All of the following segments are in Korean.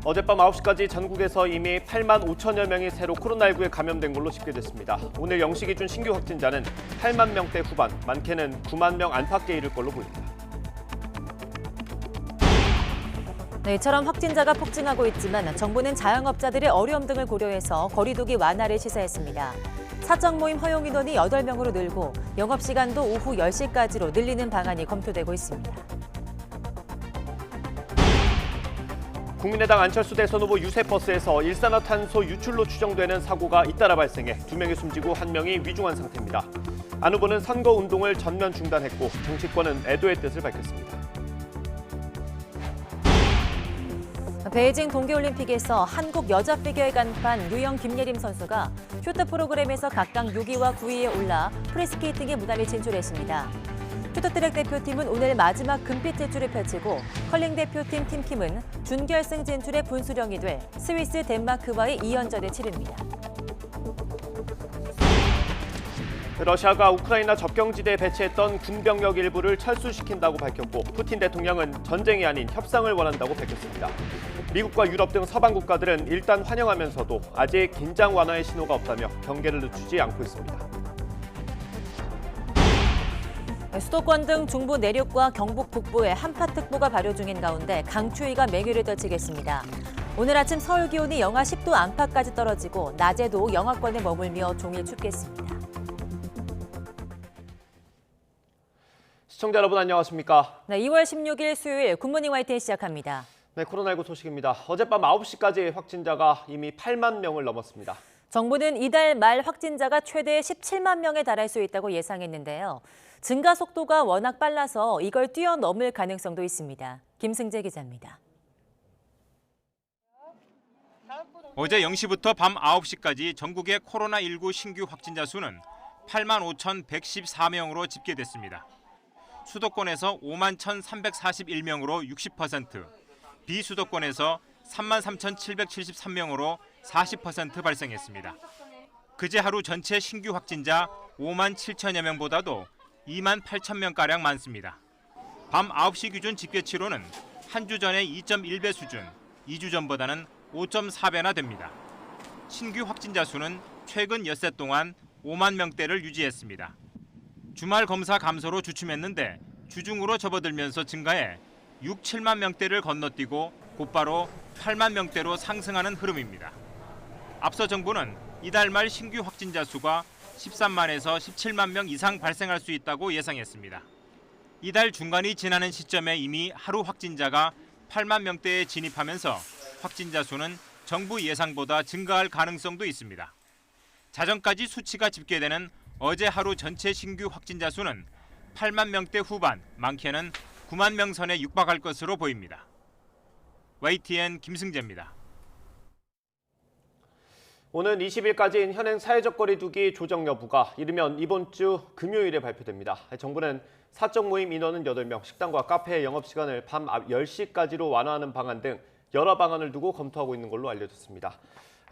어젯밤 9시까지 전국에서 이미 8만 5천여 명이 새로 코로나19에 감염된 걸로 집계됐습니다. 오늘 0시 기준 신규 확진자는 8만 명대 후반, 많게는 9만 명 안팎에 이를 걸로 보입니다. 네, 이처럼 확진자가 폭증하고 있지만 정부는 자영업자들의 어려움 등을 고려해서 거리두기 완화를 시사했습니다. 사적 모임 허용 인원이 8명으로 늘고 영업시간도 오후 10시까지로 늘리는 방안이 검토되고 있습니다. 국민의당 안철수 대선 후보 유세버스에서 일산화탄소 유출로 추정되는 사고가 잇따라 발생해 2명이 숨지고 1명이 위중한 상태입니다. 안 후보는 선거운동을 전면 중단했고 정치권은 애도의 뜻을 밝혔습니다. 베이징 동계올림픽에서 한국 여자 피겨의 간판 유영 김예림 선수가 쇼트 프로그램에서 각각 6위와 9위에 올라 프리스케이팅의 무대를 진출했습니다. 쇼트트랙 대표팀은 오늘 마지막 금빛 질주를 펼치고 컬링 대표팀 팀킴은 준결승 진출의 분수령이 돼 스위스 덴마크와의 2연전을 치릅니다. 러시아가 우크라이나 접경지대에 배치했던 군병력 일부를 철수시킨다고 밝혔고 푸틴 대통령은 전쟁이 아닌 협상을 원한다고 밝혔습니다. 미국과 유럽 등 서방 국가들은 일단 환영하면서도 아직 긴장 완화의 신호가 없다며 경계를 늦추지 않고 있습니다. 수도권 등 중부 내륙과 경북 북부에 한파특보가 발효 중인 가운데 강추위가 맹위를 떨치겠습니다. 오늘 아침 서울 기온이 영하 10도 안팎까지 떨어지고 낮에도 영하권에 머물며 종일 춥겠습니다. 시청자 여러분 안녕하십니까? 네, 2월 16일 수요일 굿모닝 YTN 시작합니다. 네, 코로나19 소식입니다. 어젯밤 9시까지 확진자가 이미 8만 명을 넘었습니다. 정부는 이달 말 확진자가 최대 17만 명에 달할 수 있다고 예상했는데요. 증가 속도가 워낙 빨라서 이걸 뛰어넘을 가능성도 있습니다. 김승재 기자입니다. 어제 0시부터 밤 9시까지 전국의 코로나19 신규 확진자 수는 8만 5,114명으로 집계됐습니다. 수도권에서 5만 1,341명으로 60%, 비수도권에서 3만 3,773명으로 40% 발생했습니다. 그제 하루 전체 신규 확진자 5만 7천여 명보다도 2만 8천 명가량 많습니다. 밤 9시 기준 집계치로는 한 주 전의 2.1배 수준, 2주 전보다는 5.4배나 됩니다. 신규 확진자 수는 최근 엿새 동안 5만 명대를 유지했습니다. 주말 검사 감소로 주춤했는데 주중으로 접어들면서 증가해 6, 7만 명대를 건너뛰고 곧바로 8만 명대로 상승하는 흐름입니다. 앞서 정부는 이달 말 신규 확진자 수가 13만에서 17만 명 이상 발생할 수 있다고 예상했습니다. 이달 중간이 지나는 시점에 이미 하루 확진자가 8만 명대에 진입하면서 확진자 수는 정부 예상보다 증가할 가능성도 있습니다. 자정까지 수치가 집계되는 어제 하루 전체 신규 확진자 수는 8만 명대 후반, 많게는 9만 명 선에 육박할 것으로 보입니다. YTN 김승재입니다. 오는 20일까지인 현행 사회적 거리두기 조정 여부가 이르면 이번 주 금요일에 발표됩니다. 정부는 사적 모임 인원은 8명, 식당과 카페의 영업시간을 밤 10시까지로 완화하는 방안 등 여러 방안을 두고 검토하고 있는 걸로 알려졌습니다.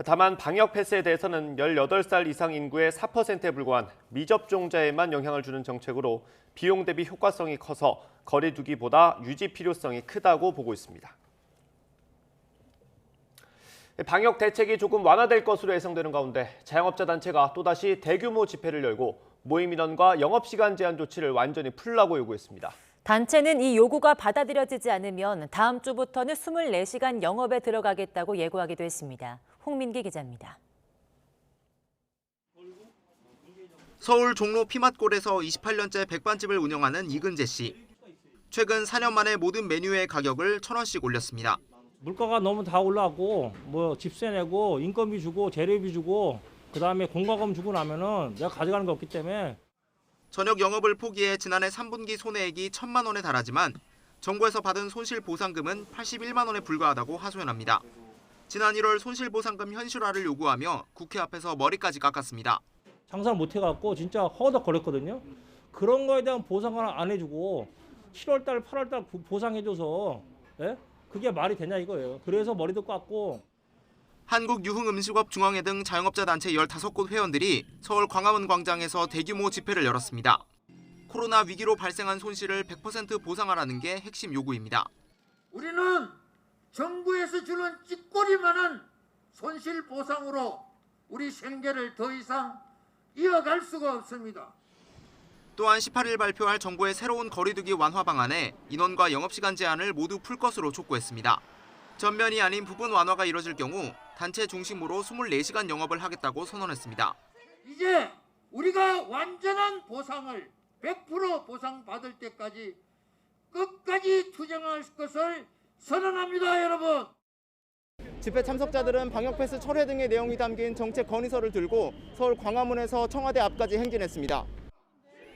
다만 방역 패스에 대해서는 18살 이상 인구의 4%에 불과한 미접종자에만 영향을 주는 정책으로 비용 대비 효과성이 커서 거리두기보다 유지 필요성이 크다고 보고 있습니다. 방역 대책이 조금 완화될 것으로 예상되는 가운데 자영업자 단체가 또다시 대규모 집회를 열고 모임 인원과 영업시간 제한 조치를 완전히 풀라고 요구했습니다. 단체는 이 요구가 받아들여지지 않으면 다음 주부터는 24시간 영업에 들어가겠다고 예고하기도 했습니다. 홍민기 기자입니다. 서울 종로 피맛골에서 28년째 백반집을 운영하는 이근재 씨. 최근 4년 만에 모든 메뉴의 가격을 1,000원씩 올렸습니다. 물가가 너무 다 올라가고 뭐 집세 내고 인건비 주고 재료비 주고 그다음에 공과금 주고 나면은 내가 가져가는 게 없기 때문에 저녁 영업을 포기해 지난해 3분기 손해액이 1,000만 원에 달하지만 정부에서 받은 손실보상금은 81만 원에 불과하다고 하소연합니다. 지난 1월 손실보상금 현실화를 요구하며 국회 앞에서 머리까지 깎았습니다. 장사를 못 해갖고 진짜 허덕거렸거든요. 그런 거에 대한 보상을 안 해주고 7월달, 8월달 보상해줘서 예? 그게 말이 되냐 이거예요. 그래서 머리도 깎고. 한국유흥음식업중앙회 등 자영업자 단체 15곳 회원들이 서울 광화문 광장에서 대규모 집회를 열었습니다. 코로나 위기로 발생한 손실을 100% 보상하라는 게 핵심 요구입니다. 우리는 정부에서 주는 찌꼬리만한 손실보상으로 우리 생계를 더 이상 이어갈 수가 없습니다. 또한 18일 발표할 정부의 새로운 거리두기 완화 방안에 인원과 영업시간 제한을 모두 풀 것으로 촉구했습니다. 전면이 아닌 부분 완화가 이뤄질 경우 단체 중심으로 24시간 영업을 하겠다고 선언했습니다. 이제 우리가 완전한 보상을 100% 보상받을 때까지 끝까지 투쟁할 것을 선언합니다, 여러분. 집회 참석자들은 방역 패스 철회 등의 내용이 담긴 정책 건의서를 들고 서울 광화문에서 청와대 앞까지 행진했습니다.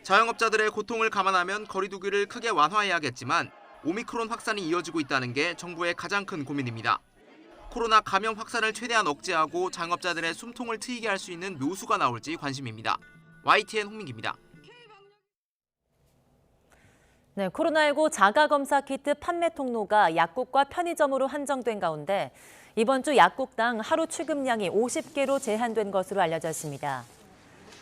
자영업자들의 고통을 감안하면 거리두기를 크게 완화해야겠지만 오미크론 확산이 이어지고 있다는 게 정부의 가장 큰 고민입니다. 코로나 감염 확산을 최대한 억제하고 자영업자들의 숨통을 트이게 할 수 있는 묘수가 나올지 관심입니다. YTN 홍민기입니다. 네, 코로나19 자가검사 키트 판매 통로가 약국과 편의점으로 한정된 가운데 이번 주 약국당 하루 취급량이 50개로 제한된 것으로 알려졌습니다.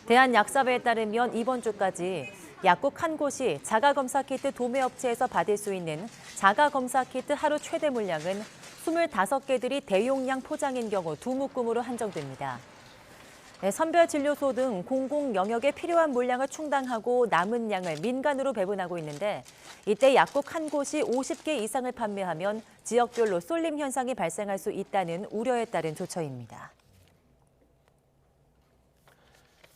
대한약사회에 따르면 이번 주까지 약국 한 곳이 자가검사 키트 도매업체에서 받을 수 있는 자가검사 키트 하루 최대 물량은 25개들이 대용량 포장인 경우 2묶음으로 한정됩니다. 네, 선별진료소 등 공공 영역에 필요한 물량을 충당하고 남은 양을 민간으로 배분하고 있는데 이때 약국 한 곳이 50개 이상을 판매하면 지역별로 쏠림 현상이 발생할 수 있다는 우려에 따른 조처입니다.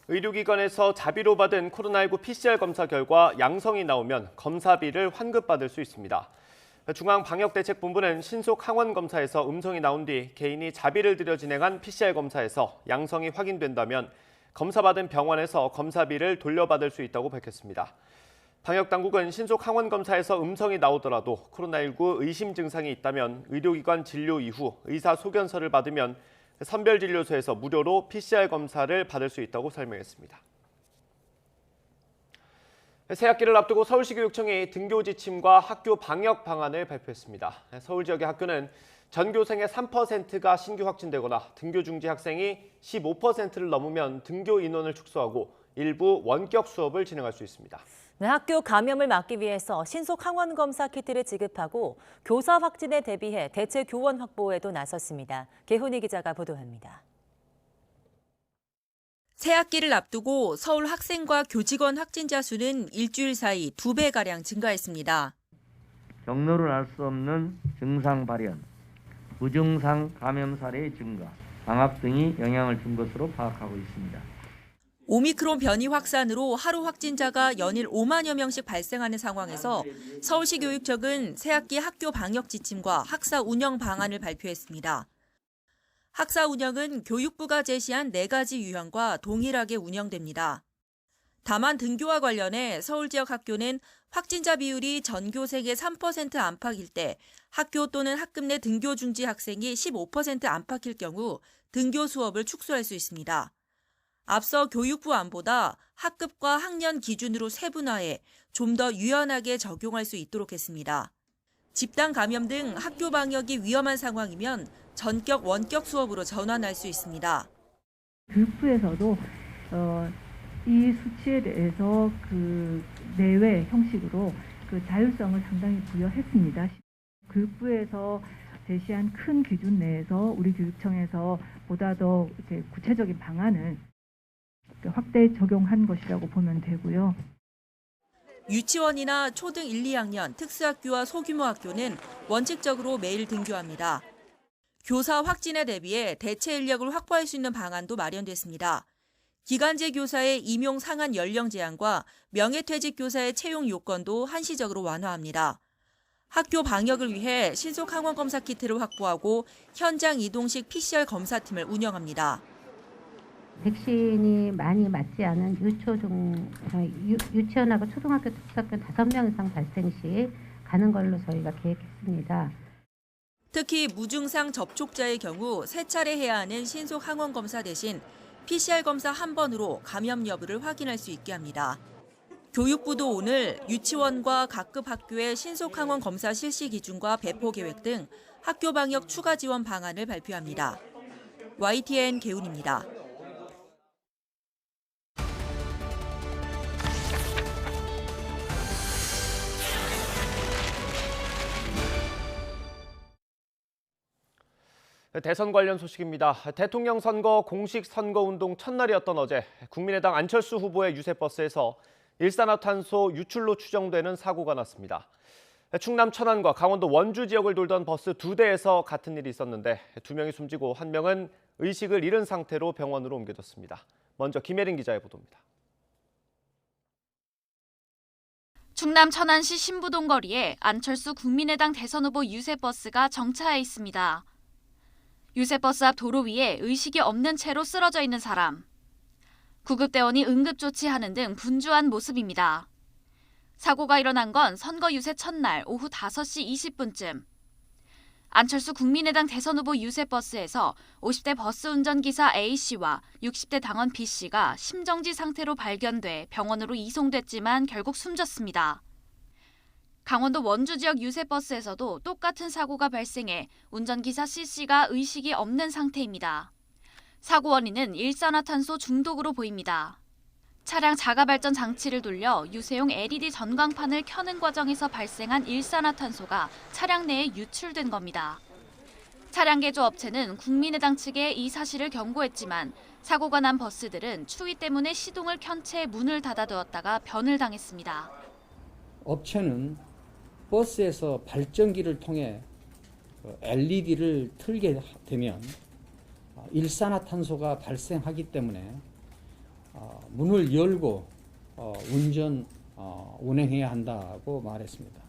의료기관에서 자비로 받은 코로나19 PCR 검사 결과 양성이 나오면 검사비를 환급받을 수 있습니다. 중앙방역대책본부는 신속 항원검사에서 음성이 나온 뒤 개인이 자비를 들여 진행한 PCR 검사에서 양성이 확인된다면 검사받은 병원에서 검사비를 돌려받을 수 있다고 밝혔습니다. 방역당국은 신속 항원검사에서 음성이 나오더라도 코로나19 의심 증상이 있다면 의료기관 진료 이후 의사소견서를 받으면 선별진료소에서 무료로 PCR 검사를 받을 수 있다고 설명했습니다. 새학기를 앞두고 서울시 교육청이 등교 지침과 학교 방역 방안을 발표했습니다. 서울 지역의 학교는 전교생의 3%가 신규 확진되거나 등교 중지 학생이 15%를 넘으면 등교 인원을 축소하고 일부 원격 수업을 진행할 수 있습니다. 네, 학교 감염을 막기 위해서 신속 항원 검사 키트를 지급하고 교사 확진에 대비해 대체 교원 확보에도 나섰습니다. 개훈이 기자가 보도합니다. 새학기를 앞두고 서울 학생과 교직원 확진자 수는 일주일 사이 2배가량 증가했습니다. 경로를 알 수 없는 증상 발현, 무증상 감염 사례의 증가, 방학 등이 영향을 준 것으로 파악하고 있습니다. 오미크론 변이 확산으로 하루 확진자가 연일 5만여 명씩 발생하는 상황에서 서울시 교육청은 새학기 학교 방역 지침과 학사 운영 방안을 발표했습니다. 학사 운영은 교육부가 제시한 4가지 유형과 동일하게 운영됩니다. 다만 등교와 관련해 서울 지역 학교는 확진자 비율이 전교생의 3% 안팎일 때 학교 또는 학급 내 등교 중지 학생이 15% 안팎일 경우 등교 수업을 축소할 수 있습니다. 앞서 교육부 안보다 학급과 학년 기준으로 세분화해 좀 더 유연하게 적용할 수 있도록 했습니다. 집단 감염 등 학교 방역이 위험한 상황이면 전격 원격 수업으로 전환할 수 있습니다. 교육부에서도 이 수치에 대해서 그 내외 형식으로 그 자율성을 상당히 부여했습니다. 교육부에서 제시한 큰 기준 내에서 우리 교육청에서 보다 더 이제 구체적인 방안을 확대 적용한 것이라고 보면 되고요. 유치원이나 초등 1, 2학년 특수학교와 소규모 학교는 원칙적으로 매일 등교합니다. 교사 확진에 대비해 대체 인력을 확보할 수 있는 방안도 마련됐습니다. 기간제 교사의 임용 상한 연령 제한과 명예퇴직 교사의 채용 요건도 한시적으로 완화합니다. 학교 방역을 위해 신속 항원 검사 키트를 확보하고 현장 이동식 PCR 검사팀을 운영합니다. 백신이 많이 맞지 않은 유치원하고 초등학교 특수학교 5명 이상 발생 시 가는 걸로 저희가 계획했습니다. 특히 무증상 접촉자의 경우 3차례 해야 하는 신속 항원 검사 대신 PCR 검사 한 번으로 감염 여부를 확인할 수 있게 합니다. 교육부도 오늘 유치원과 각급 학교의 신속 항원 검사 실시 기준과 배포 계획 등 학교 방역 추가 지원 방안을 발표합니다. YTN 개훈입니다. 대선 관련 소식입니다. 대통령 선거 공식 선거운동 첫날이었던 어제 국민의당 안철수 후보의 유세버스에서 일산화탄소 유출로 추정되는 사고가 났습니다. 충남 천안과 강원도 원주 지역을 돌던 버스 2대에서 같은 일이 있었는데 2명이 숨지고 1명은 의식을 잃은 상태로 병원으로 옮겨졌습니다. 먼저 김혜린 기자의 보도입니다. 충남 천안시 신부동 거리에 안철수 국민의당 대선 후보 유세버스가 정차해 있습니다. 유세버스 앞 도로 위에 의식이 없는 채로 쓰러져 있는 사람. 구급대원이 응급조치하는 등 분주한 모습입니다. 사고가 일어난 건 선거 유세 첫날 오후 5시 20분쯤. 안철수 국민의당 대선 후보 유세버스에서 50대 버스 운전기사 A씨와 60대 당원 B씨가 심정지 상태로 발견돼 병원으로 이송됐지만 결국 숨졌습니다. 강원도 원주 지역 유세버스에서도 똑같은 사고가 발생해 운전기사 C씨가 의식이 없는 상태입니다. 사고 원인은 일산화탄소 중독으로 보입니다. 차량 자가발전 장치를 돌려 유세용 LED 전광판을 켜는 과정에서 발생한 일산화탄소가 차량 내에 유출된 겁니다. 차량 개조 업체는 국민의당 측에 이 사실을 경고했지만 사고가 난 버스들은 추위 때문에 시동을 켠 채 문을 닫아두었다가 변을 당했습니다. 업체는 버스에서 발전기를 통해 LED를 틀게 되면 일산화탄소가 발생하기 때문에 문을 열고 운행해야 한다고 말했습니다.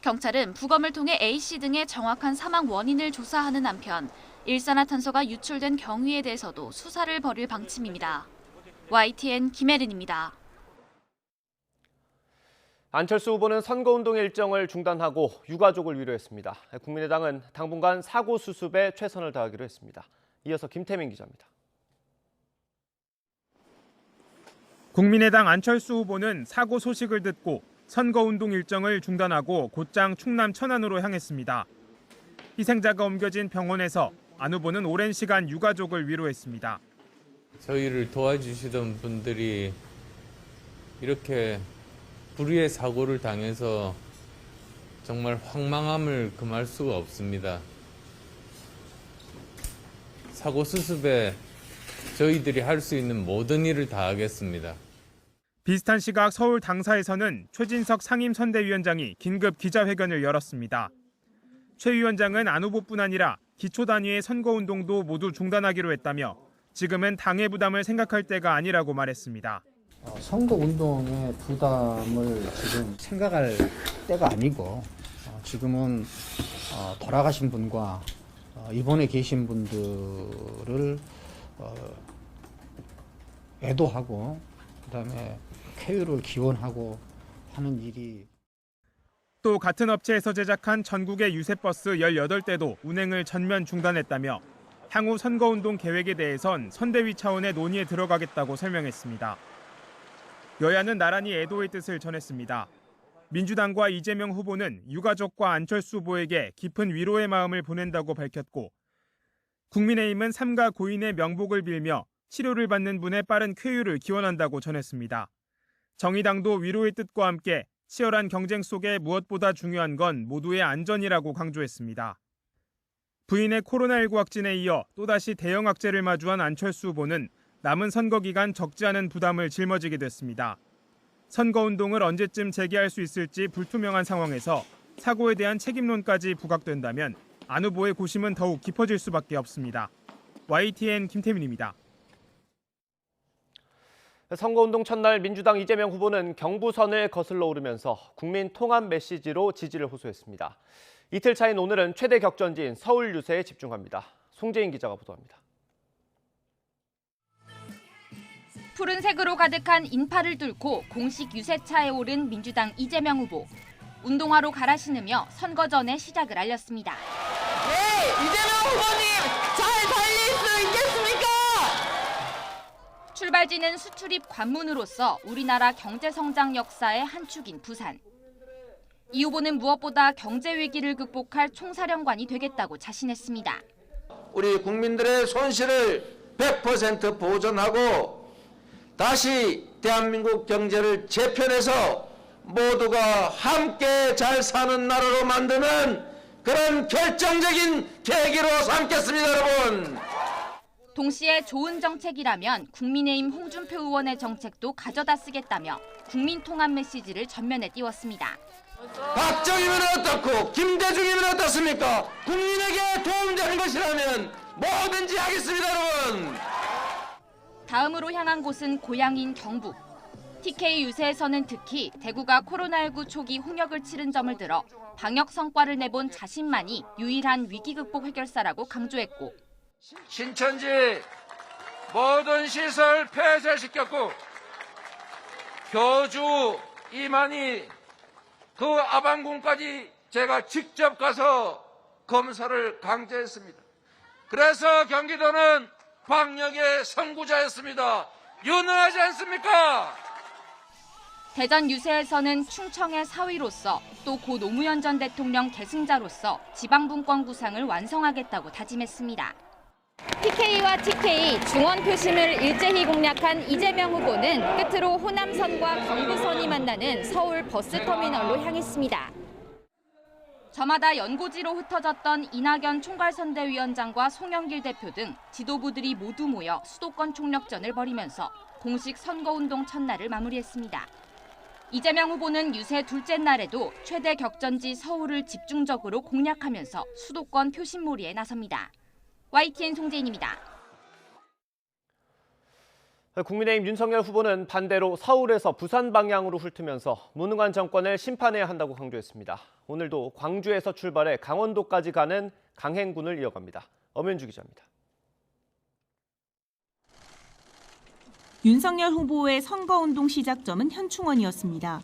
경찰은 부검을 통해 A씨 등의 정확한 사망 원인을 조사하는 한편 일산화탄소가 유출된 경위에 대해서도 수사를 벌일 방침입니다. YTN 김혜린입니다. 안철수 후보는 선거운동 일정을 중단하고 유가족을 위로했습니다. 국민의당은 당분간 사고 수습에 최선을 다하기로 했습니다. 이어서 김태민 기자입니다. 국민의당 안철수 후보는 사고 소식을 듣고 선거운동 일정을 중단하고 곧장 충남 천안으로 향했습니다. 희생자가 옮겨진 병원에서 안 후보는 오랜 시간 유가족을 위로했습니다. 저희를 도와주시던 분들이 이렇게 불의의 사고를 당해서 정말 황망함을 금할 수가 없습니다. 사고 수습에 저희들이 할 수 있는 모든 일을 다하겠습니다. 비슷한 시각 서울 당사에서는 최진석 상임선대위원장이 긴급 기자회견을 열었습니다. 최 위원장은 안 후보뿐 아니라 기초 단위의 선거운동도 모두 중단하기로 했다며 지금은 당의 부담을 생각할 때가 아니라고 말했습니다. 선거운동의 부담을 지금 생각할 때가 아니고 지금은 돌아가신 분과 입원해 계신 분들을 애도하고 그다음에 쾌유를 기원하고 하는 일이. 또 같은 업체에서 제작한 전국의 유세버스 18대도 운행을 전면 중단했다며 향후 선거운동 계획에 대해선 선대위 차원의 논의에 들어가겠다고 설명했습니다. 여야는 나란히 애도의 뜻을 전했습니다. 민주당과 이재명 후보는 유가족과 안철수 후보에게 깊은 위로의 마음을 보낸다고 밝혔고 국민의힘은 삼가 고인의 명복을 빌며 치료를 받는 분의 빠른 쾌유를 기원한다고 전했습니다. 정의당도 위로의 뜻과 함께 치열한 경쟁 속에 무엇보다 중요한 건 모두의 안전이라고 강조했습니다. 부인의 코로나19 확진에 이어 또다시 대형 악재를 마주한 안철수 후보는 남은 선거 기간 적지 않은 부담을 짊어지게 됐습니다. 선거운동을 언제쯤 재개할 수 있을지 불투명한 상황에서 사고에 대한 책임론까지 부각된다면 안 후보의 고심은 더욱 깊어질 수밖에 없습니다. YTN 김태민입니다. 선거운동 첫날 민주당 이재명 후보는 경부선을 거슬러 오르면서 국민 통합 메시지로 지지를 호소했습니다. 이틀 차인 오늘은 최대 격전지인 서울 유세에 집중합니다. 송재인 기자가 보도합니다. 푸른색으로 가득한 인파를 뚫고 공식 유세차에 오른 민주당 이재명 후보. 운동화로 갈아 신으며 선거 전에 시작을 알렸습니다. 네, 이재명 후보님 잘 달릴 수 있겠습니까? 출발지는 수출입 관문으로서 우리나라 경제성장 역사의 한 축인 부산. 이 후보는 무엇보다 경제 위기를 극복할 총사령관이 되겠다고 자신했습니다. 우리 국민들의 손실을 100% 보전하고 다시 대한민국 경제를 재편해서 모두가 함께 잘 사는 나라로 만드는 그런 결정적인 계기로 삼겠습니다, 여러분. 동시에 좋은 정책이라면 국민의힘 홍준표 의원의 정책도 가져다 쓰겠다며 국민 통합 메시지를 전면에 띄웠습니다. 박정희면 어떻고 김대중이면 어떻습니까? 국민에게 도움되는 것이라면 뭐든지 하겠습니다, 여러분. 다음으로 향한 곳은 고향인 경북. TK 유세에서는 특히 대구가 코로나19 초기 홍역을 치른 점을 들어 방역 성과를 내본 자신만이 유일한 위기 극복 해결사라고 강조했고, 신천지 모든 시설 폐쇄시켰고 교주 이만희 그 아방궁까지 제가 직접 가서 검사를 강제했습니다. 그래서 경기도는 방역의 선구자였습니다. 유능하지 않습니까? 대전 유세에서는 충청의 사위로서 또 고 노무현 전 대통령 계승자로서 지방분권 구상을 완성하겠다고 다짐했습니다. PK와 TK 중원 표심을 일제히 공략한 이재명 후보는 끝으로 호남선과 경부선이 만나는 서울 버스터미널로 향했습니다. 저마다 연고지로 흩어졌던 이낙연 총괄선대위원장과 송영길 대표 등 지도부들이 모두 모여 수도권 총력전을 벌이면서 공식 선거운동 첫날을 마무리했습니다. 이재명 후보는 유세 둘째 날에도 최대 격전지 서울을 집중적으로 공략하면서 수도권 표심몰이에 나섭니다. YTN 송재인입니다. 국민의힘 윤석열 후보는 반대로 서울에서 부산 방향으로 훑으면서 무능한 정권을 심판해야 한다고 강조했습니다. 오늘도 광주에서 출발해 강원도까지 가는 강행군을 이어갑니다. 엄현주 기자입니다. 윤석열 후보의 선거운동 시작점은 현충원이었습니다.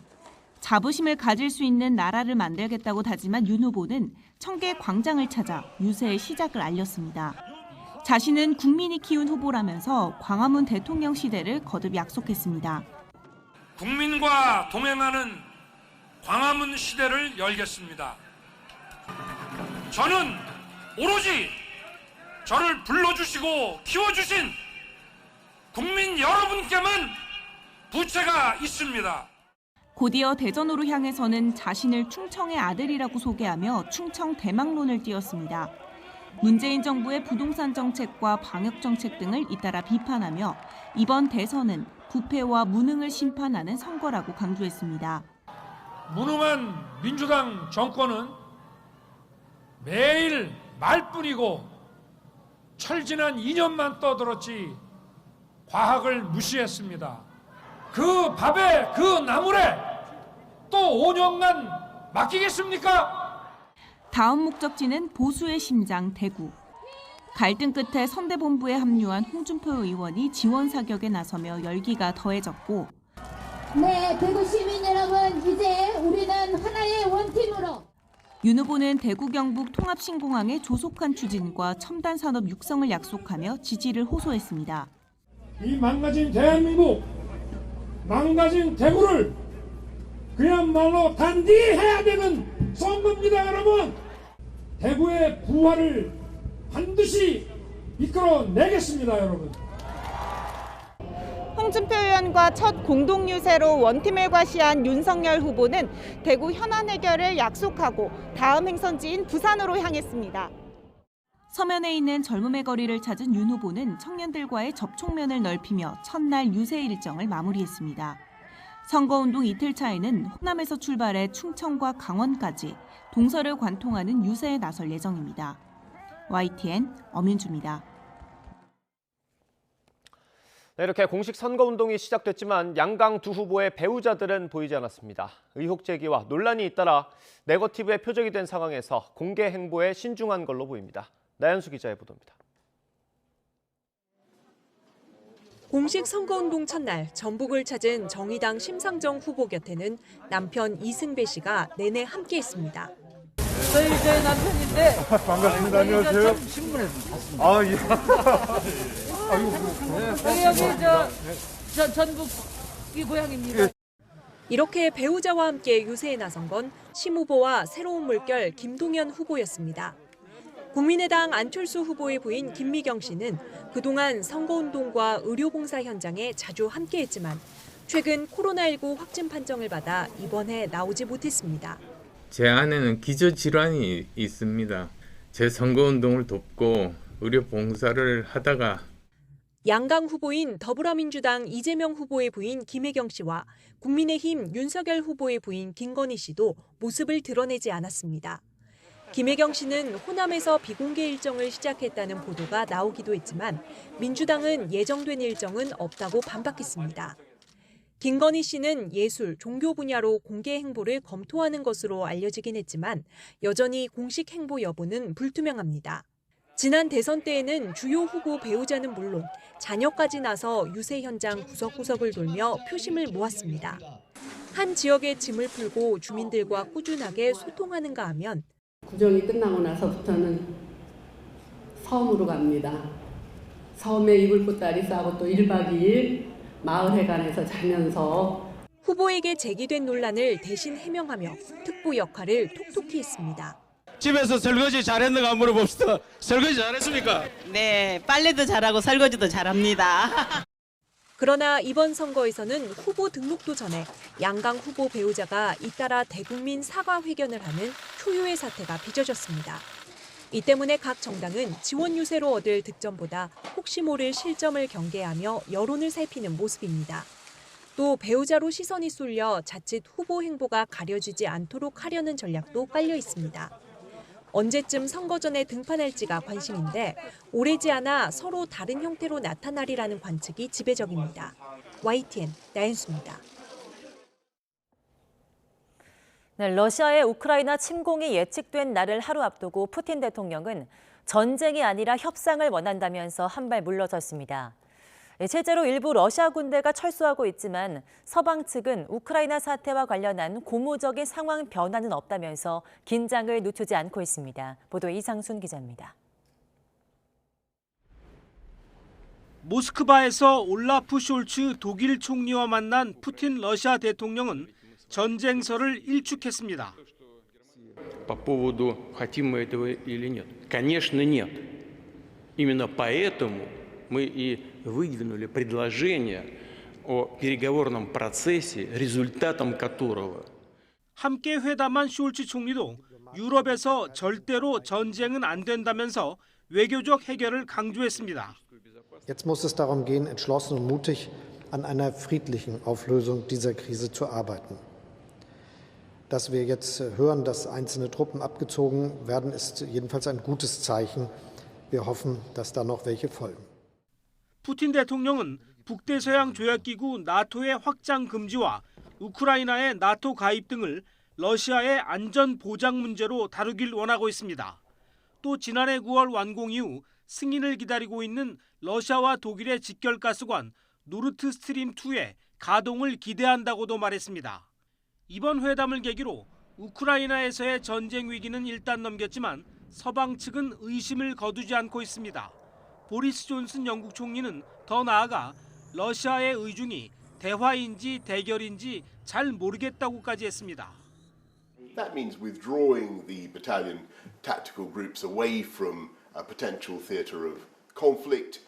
자부심을 가질 수 있는 나라를 만들겠다고 다짐한 윤 후보는 청계 광장을 찾아 유세의 시작을 알렸습니다. 자신은 국민이 키운 후보라면서 광화문 대통령 시대를 거듭 약속했습니다. 국민과 동행하는 광화문 시대를 열겠습니다. 저는 오로지 저를 불러주시고 키워주신 국민 여러분께만 부채가 있습니다. 곧이어 대전으로 향해서는 자신을 충청의 아들이라고 소개하며 충청 대망론을 띄웠습니다. 문재인 정부의 부동산 정책과 방역 정책 등을 잇따라 비판하며 이번 대선은 부패와 무능을 심판하는 선거라고 강조했습니다. 무능한 민주당 정권은 매일 말뿐이고 철진한 이념만 떠들었지 과학을 무시했습니다. 그 밥에 그 나물에 또 5년간 맡기겠습니까? 다음 목적지는 보수의 심장 대구. 갈등 끝에 선대본부에 합류한 홍준표 의원이 지원 사격에 나서며 열기가 더해졌고, 네, 대구 시민 여러분, 이제 우리는 하나의 원팀으로. 윤 후보는 대구 경북 통합신공항의 조속한 추진과 첨단 산업 육성을 약속하며 지지를 호소했습니다. 이 망가진 대한민국, 망가진 대구를 그야말로 단디해야 되는 선거입니다, 여러분. 대구의 부활을 반드시 이끌어내겠습니다, 여러분. 홍준표 의원과 첫 공동 유세로 원팀을 과시한 윤석열 후보는 대구 현안 해결을 약속하고 다음 행선지인 부산으로 향했습니다. 서면에 있는 젊음의 거리를 찾은 윤 후보는 청년들과의 접촉면을 넓히며 첫날 유세 일정을 마무리했습니다. 선거운동 이틀 차에는 호남에서 출발해 충청과 강원까지 동서를 관통하는 유세에 나설 예정입니다. YTN 엄윤주입니다. 네, 이렇게 공식 선거운동이 시작됐지만 양강 두 후보의 배우자들은 보이지 않았습니다. 의혹 제기와 논란이 잇따라 네거티브의 표적이 된 상황에서 공개 행보에 신중한 걸로 보입니다. 나연수 기자의 보도입니다. 공식 선거운동 첫날 전북을 찾은 정의당 심상정 후보 곁에는 남편 이승배 씨가 내내 함께했습니다. 저희 남편인데. 반갑습니다. 안녕하세요. 신문에서 봤습니다. 예. 여기 전북이 고향입니다. 이렇게 배우자와 함께 유세에 나선 건 심 후보와 새로운 물결 김동연 후보였습니다. 국민의당 안철수 후보의 부인 김미경 씨는 그동안 선거운동과 의료봉사 현장에 자주 함께했지만 최근 코로나19 확진 판정을 받아 이번에 나오지 못했습니다. 제 아내는 기저질환이 있습니다. 제 선거운동을 돕고 의료 봉사를 하다가 양강 후보인 더불어민주당 이재명 후보의 부인 김혜경 씨와 국민의힘 윤석열 후보의 부인 김건희 씨도 모습을 드러내지 않았습니다. 김혜경 씨는 호남에서 비공개 일정을 시작했다는 보도가 나오기도 했지만 민주당은 예정된 일정은 없다고 반박했습니다. 김건희 씨는 예술, 종교 분야로 공개 행보를 검토하는 것으로 알려지긴 했지만 여전히 공식 행보 여부는 불투명합니다. 지난 대선 때에는 주요 후보 배우자는 물론 자녀까지 나서 유세 현장 구석구석을 돌며 표심을 모았습니다. 한 지역의 짐을 풀고 주민들과 꾸준하게 소통하는가 하면 구정이 끝나고 나서부터는 섬으로 갑니다. 섬에 이불 보따리 싸고 또 1박 2일 마을회관에서 자면서 후보에게 제기된 논란을 대신 해명하며 특보 역할을 톡톡히 했습니다. 집에서 설거지 잘했는가 한번 물어봅시다. 설거지 잘했습니까? 네, 빨래도 잘하고 설거지도 잘합니다. 그러나 이번 선거에서는 후보 등록도 전에 양강 후보 배우자가 잇따라 대국민 사과 회견을 하는 초유의 사태가 빚어졌습니다. 이 때문에 각 정당은 지원 유세로 얻을 득점보다 혹시 모를 실점을 경계하며 여론을 살피는 모습입니다. 또 배우자로 시선이 쏠려 자칫 후보 행보가 가려지지 않도록 하려는 전략도 깔려 있습니다. 언제쯤 선거 전에 등판할지가 관심인데 오래지 않아 서로 다른 형태로 나타나리라는 관측이 지배적입니다. YTN 나연수입니다. 네, 러시아의 우크라이나 침공이 예측된 날을 하루 앞두고 푸틴 대통령은 전쟁이 아니라 협상을 원한다면서 한 발 물러섰습니다. 실제로 일부 러시아 군대가 철수하고 있지만 서방 측은 우크라이나 사태와 관련한 고무적인 상황 변화는 없다면서 긴장을 늦추지 않고 있습니다. 보도 이상순 기자입니다. 모스크바에서 올라프 숄츠 독일 총리와 만난 푸틴 러시아 대통령은 전쟁설을 일축했습니다. По поводу хотим мы этого или нет? Конечно, нет. Именно поэтому мы и выдвинули предложение о переговорном процессе, результатом которого 함께 회담한 숄츠 총리도 유럽에서 절대로 전쟁은 안 된다면서 외교적 해결을 강조했습니다. Jetzt muss es darum gehen, entschlossen und mutig an einer friedlichen Auflösung dieser Krise zu arbeiten. Dass wir jetzt hören, dass einzelne Truppen abgezogen werden, ist jedenfalls ein gutes Zeichen. Wir hoffen, dass da noch welche folgen. 푸틴 대통령은 북대서양 조약기구 나토의 확장 금지와 우크라이나의 나토 가입 등을 러시아의 안전 보장 문제로 다루길 원하고 있습니다. 또 지난해 9월 완공 이후 승인을 기다리고 있는 러시아와 독일의 직결가스관 노르트 스트림 2의 가동을 기대한다고도 말했습니다. 이번 회담을 계기로 우크라이나에서의 전쟁 위기는 일단 넘겼지만 서방 측은 의심을 거두지 않고 있습니다. 보리스 존슨 영국 총리는 더 나아가 러시아의 의중이 대화인지 대결인지 잘 모르겠다고까지 했습니다. That means withdrawing the battalion tactical groups away from a potential theatre of conflict,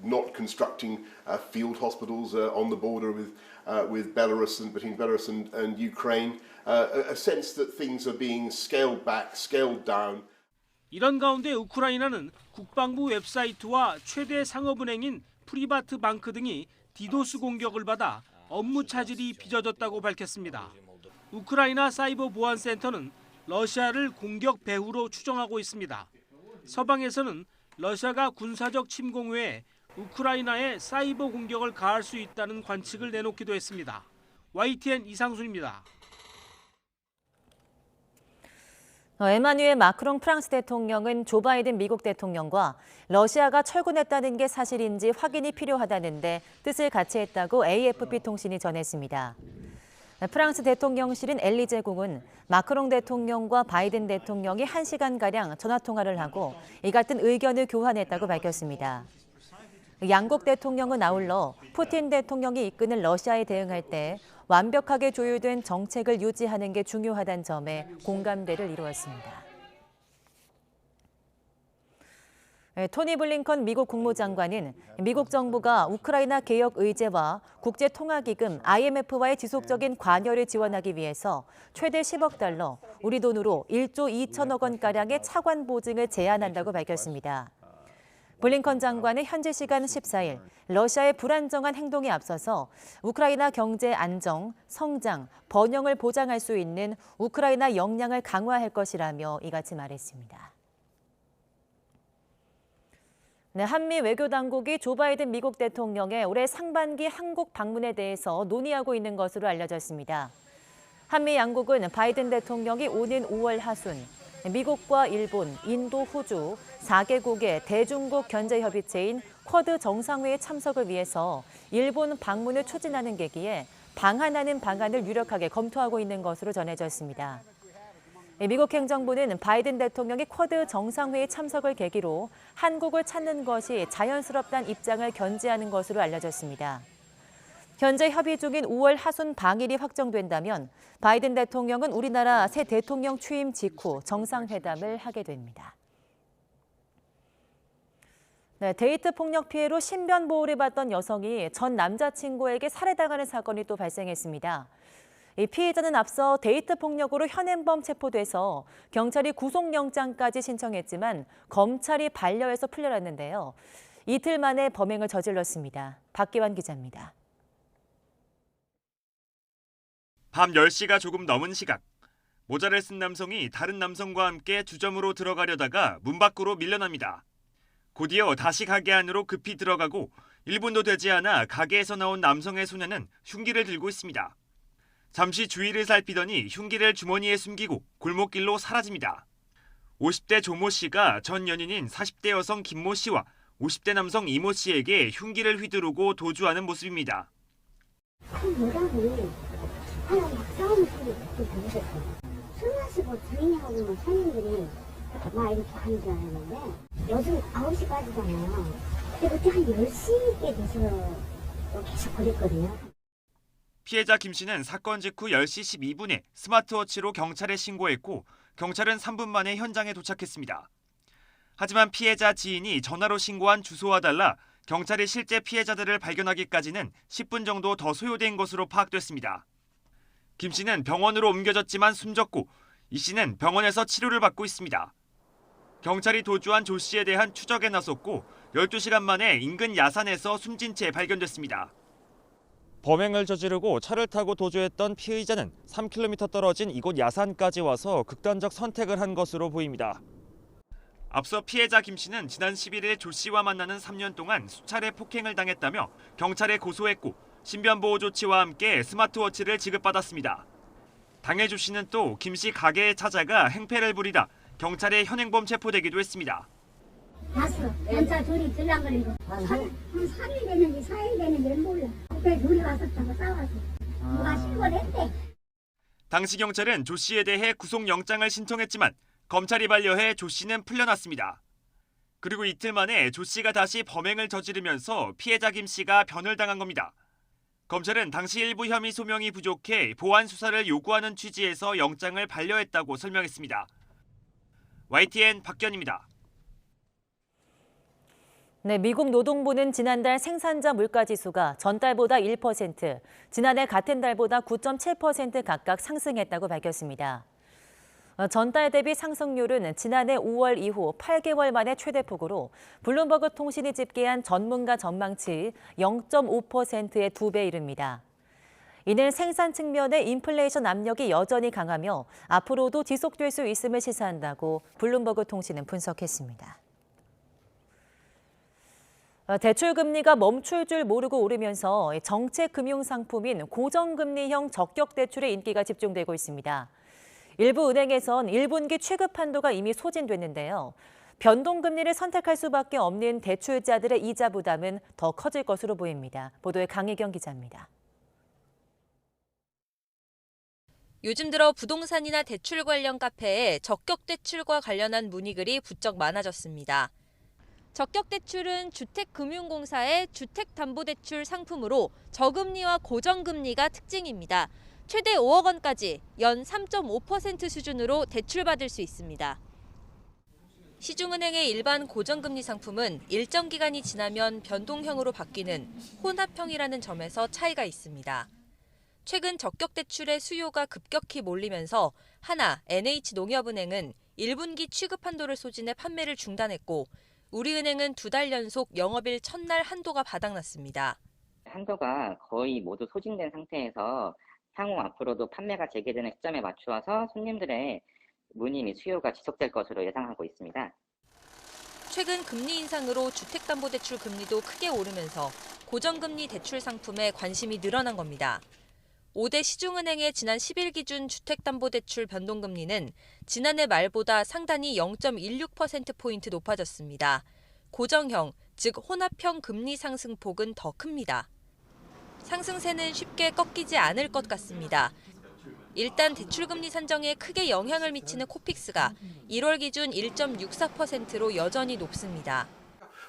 not constructing field hospitals on the border with Belarus and between Belarus and Ukraine, a sense that things are being scaled back, scaled down. 이런 가운데 우크라이나는 국방부 웹사이트와 최대 상업은행인 프리바트 방크 등이 디도스 공격을 받아 업무 차질이 빚어졌다고 밝혔습니다. 우크라이나 사이버 보안센터는 러시아를 공격 배후로 추정하고 있습니다. 서방에서는 러시아가 군사적 침공 외에 우크라이나에 사이버 공격을 가할 수 있다는 관측을 내놓기도 했습니다. YTN 이상순입니다. 에마뉘엘 마크롱 프랑스 대통령은 조 바이든 미국 대통령과 러시아가 철군했다는 게 사실인지 확인이 필요하다는데 뜻을 같이 했다고 AFP 통신이 전했습니다. 프랑스 대통령실인 엘리제궁은 마크롱 대통령과 바이든 대통령이 1시간가량 전화통화를 하고 이 같은 의견을 교환했다고 밝혔습니다. 양국 대통령은 아울러 푸틴 대통령이 이끄는 러시아에 대응할 때 완벽하게 조율된 정책을 유지하는 게 중요하다는 점에 공감대를 이루었습니다. 토니 블링컨 미국 국무장관은 미국 정부가 우크라이나 개혁 의제와 국제통화기금 IMF와의 지속적인 관여를 지원하기 위해서 최대 10억 달러, 우리 돈으로 1조 2천억 원가량의 차관 보증을 제안한다고 밝혔습니다. 블링컨 장관은 현지 시간 14일 러시아의 불안정한 행동에 앞서서 우크라이나 경제 안정, 성장, 번영을 보장할 수 있는 우크라이나 역량을 강화할 것이라며 이같이 말했습니다. 네, 한미 외교당국이 조 바이든 미국 대통령의 올해 상반기 한국 방문에 대해서 논의하고 있는 것으로 알려졌습니다. 한미 양국은 바이든 대통령이 오는 5월 하순 미국과 일본, 인도, 호주 4개국의 대중국 견제협의체인 쿼드 정상회의 참석을 위해서 일본 방문을 추진하는 계기에 방한하는 방안을 유력하게 검토하고 있는 것으로 전해졌습니다. 미국 행정부는 바이든 대통령이 쿼드 정상회의 참석을 계기로 한국을 찾는 것이 자연스럽다는 입장을 견지하는 것으로 알려졌습니다. 현재 협의 중인 5월 하순 방일이 확정된다면 바이든 대통령은 우리나라 새 대통령 취임 직후 정상회담을 하게 됩니다. 네, 데이트 폭력 피해로 신변 보호를 받던 여성이 전 남자친구에게 살해당하는 사건이 또 발생했습니다. 이 피해자는 앞서 데이트 폭력으로 현행범 체포돼서 경찰이 구속영장까지 신청했지만 검찰이 반려해서 풀려났는데요. 이틀 만에 범행을 저질렀습니다. 박기환 기자입니다. 밤 10시가 조금 넘은 시각. 모자를 쓴 남성이 다른 남성과 함께 주점으로 들어가려다가 문 밖으로 밀려납니다. 곧이어 다시 가게 안으로 급히 들어가고 1분도 되지 않아 가게에서 나온 남성의 손에는 흉기를 들고 있습니다. 잠시 주위를 살피더니 흉기를 주머니에 숨기고 골목길로 사라집니다. 50대 조모 씨가 전 연인인 40대 여성 김모 씨와 50대 남성 이모 씨에게 흉기를 휘두르고 도주하는 모습입니다. 그 여자분이 하나가 막 싸우는 소리를 듣고 들으셨어요. 술 마시고 주인하고 손님들이 막 이렇게 하는 줄 알았는데 요즘 9시까지잖아요. 근데 그때 한 10시께 돼서 계속 그랬거든요. 피해자 김 씨는 사건 직후 10시 12분에 스마트워치로 경찰에 신고했고 경찰은 3분 만에 현장에 도착했습니다. 하지만 피해자 지인이 전화로 신고한 주소와 달라 경찰이 실제 피해자들을 발견하기까지는 10분 정도 더 소요된 것으로 파악됐습니다. 김 씨는 병원으로 옮겨졌지만 숨졌고 이 씨는 병원에서 치료를 받고 있습니다. 경찰이 도주한 조 씨에 대한 추적에 나섰고 12시간 만에 인근 야산에서 숨진 채 발견됐습니다. 범행을 저지르고 차를 타고 도주했던 피의자는 3km 떨어진 이곳 야산까지 와서 극단적 선택을 한 것으로 보입니다. 앞서 피해자 김 씨는 지난 11일 조 씨와 만나는 3년 동안 수차례 폭행을 당했다며 경찰에 고소했고 신변보호 조치와 함께 스마트워치를 지급받았습니다. 당일 조 씨는 또 김 씨 가게에 찾아가 행패를 부리다 경찰에 현행범 체포되기도 했습니다. 봤어. 경찰 둘이 들락거리고 한 3일 됐는지 4일 됐는지 몰라. 그때 둘이 왔었다고 싸워서 누가 신고를 했대. 당시 경찰은 조 씨에 대해 구속영장을 신청했지만 검찰이 반려해 조 씨는 풀려났습니다. 그리고 이틀 만에 조 씨가 다시 범행을 저지르면서 피해자 김 씨가 변을 당한 겁니다. 검찰은 당시 일부 혐의 소명이 부족해 보완 수사를 요구하는 취지에서 영장을 반려했다고 설명했습니다. YTN 박견입니다. 네, 미국 노동부는 지난달 생산자 물가지수가 전달보다 1%, 지난해 같은 달보다 9.7% 각각 상승했다고 밝혔습니다. 전달 대비 상승률은 지난해 5월 이후 8개월 만에 최대폭으로 블룸버그 통신이 집계한 전문가 전망치 0.5%의 2배 이릅니다. 이는 생산 측면의 인플레이션 압력이 여전히 강하며 앞으로도 지속될 수 있음을 시사한다고 블룸버그 통신은 분석했습니다. 대출금리가 멈출 줄 모르고 오르면서 정책금융상품인 고정금리형 적격대출의 인기가 집중되고 있습니다. 일부 은행에선 1분기 취급 한도가 이미 소진됐는데요. 변동금리를 선택할 수밖에 없는 대출자들의 이자 부담은 더 커질 것으로 보입니다. 보도에 강혜경 기자입니다. 요즘 들어 부동산이나 대출 관련 카페에 적격대출과 관련한 문의글이 부쩍 많아졌습니다. 적격대출은 주택금융공사의 주택담보대출 상품으로 저금리와 고정금리가 특징입니다. 최대 5억 원까지 연 3.5% 수준으로 대출받을 수 있습니다. 시중은행의 일반 고정금리 상품은 일정 기간이 지나면 변동형으로 바뀌는 혼합형이라는 점에서 차이가 있습니다. 최근 적격대출의 수요가 급격히 몰리면서 하나, NH농협은행은 1분기 취급 한도를 소진해 판매를 중단했고 우리은행은 2달 연속 영업일 첫날 한도가 바닥났습니다. 한도가 거의 모두 소진된 상태에서 향후 앞으로도 판매가 재개되는 시점에 맞추어서 손님들의 문의 및 수요가 지속될 것으로 예상하고 있습니다. 최근 금리 인상으로 주택담보대출 금리도 크게 오르면서 고정금리 대출 상품에 관심이 늘어난 겁니다. 5대 시중은행의 지난 10일 기준 주택담보대출 변동금리는 지난해 말보다 상단이 0.16%포인트 높아졌습니다. 고정형, 즉 혼합형 금리 상승폭은 더 큽니다. 상승세는 쉽게 꺾이지 않을 것 같습니다. 일단 대출금리 산정에 크게 영향을 미치는 코픽스가 1월 기준 1.64%로 여전히 높습니다.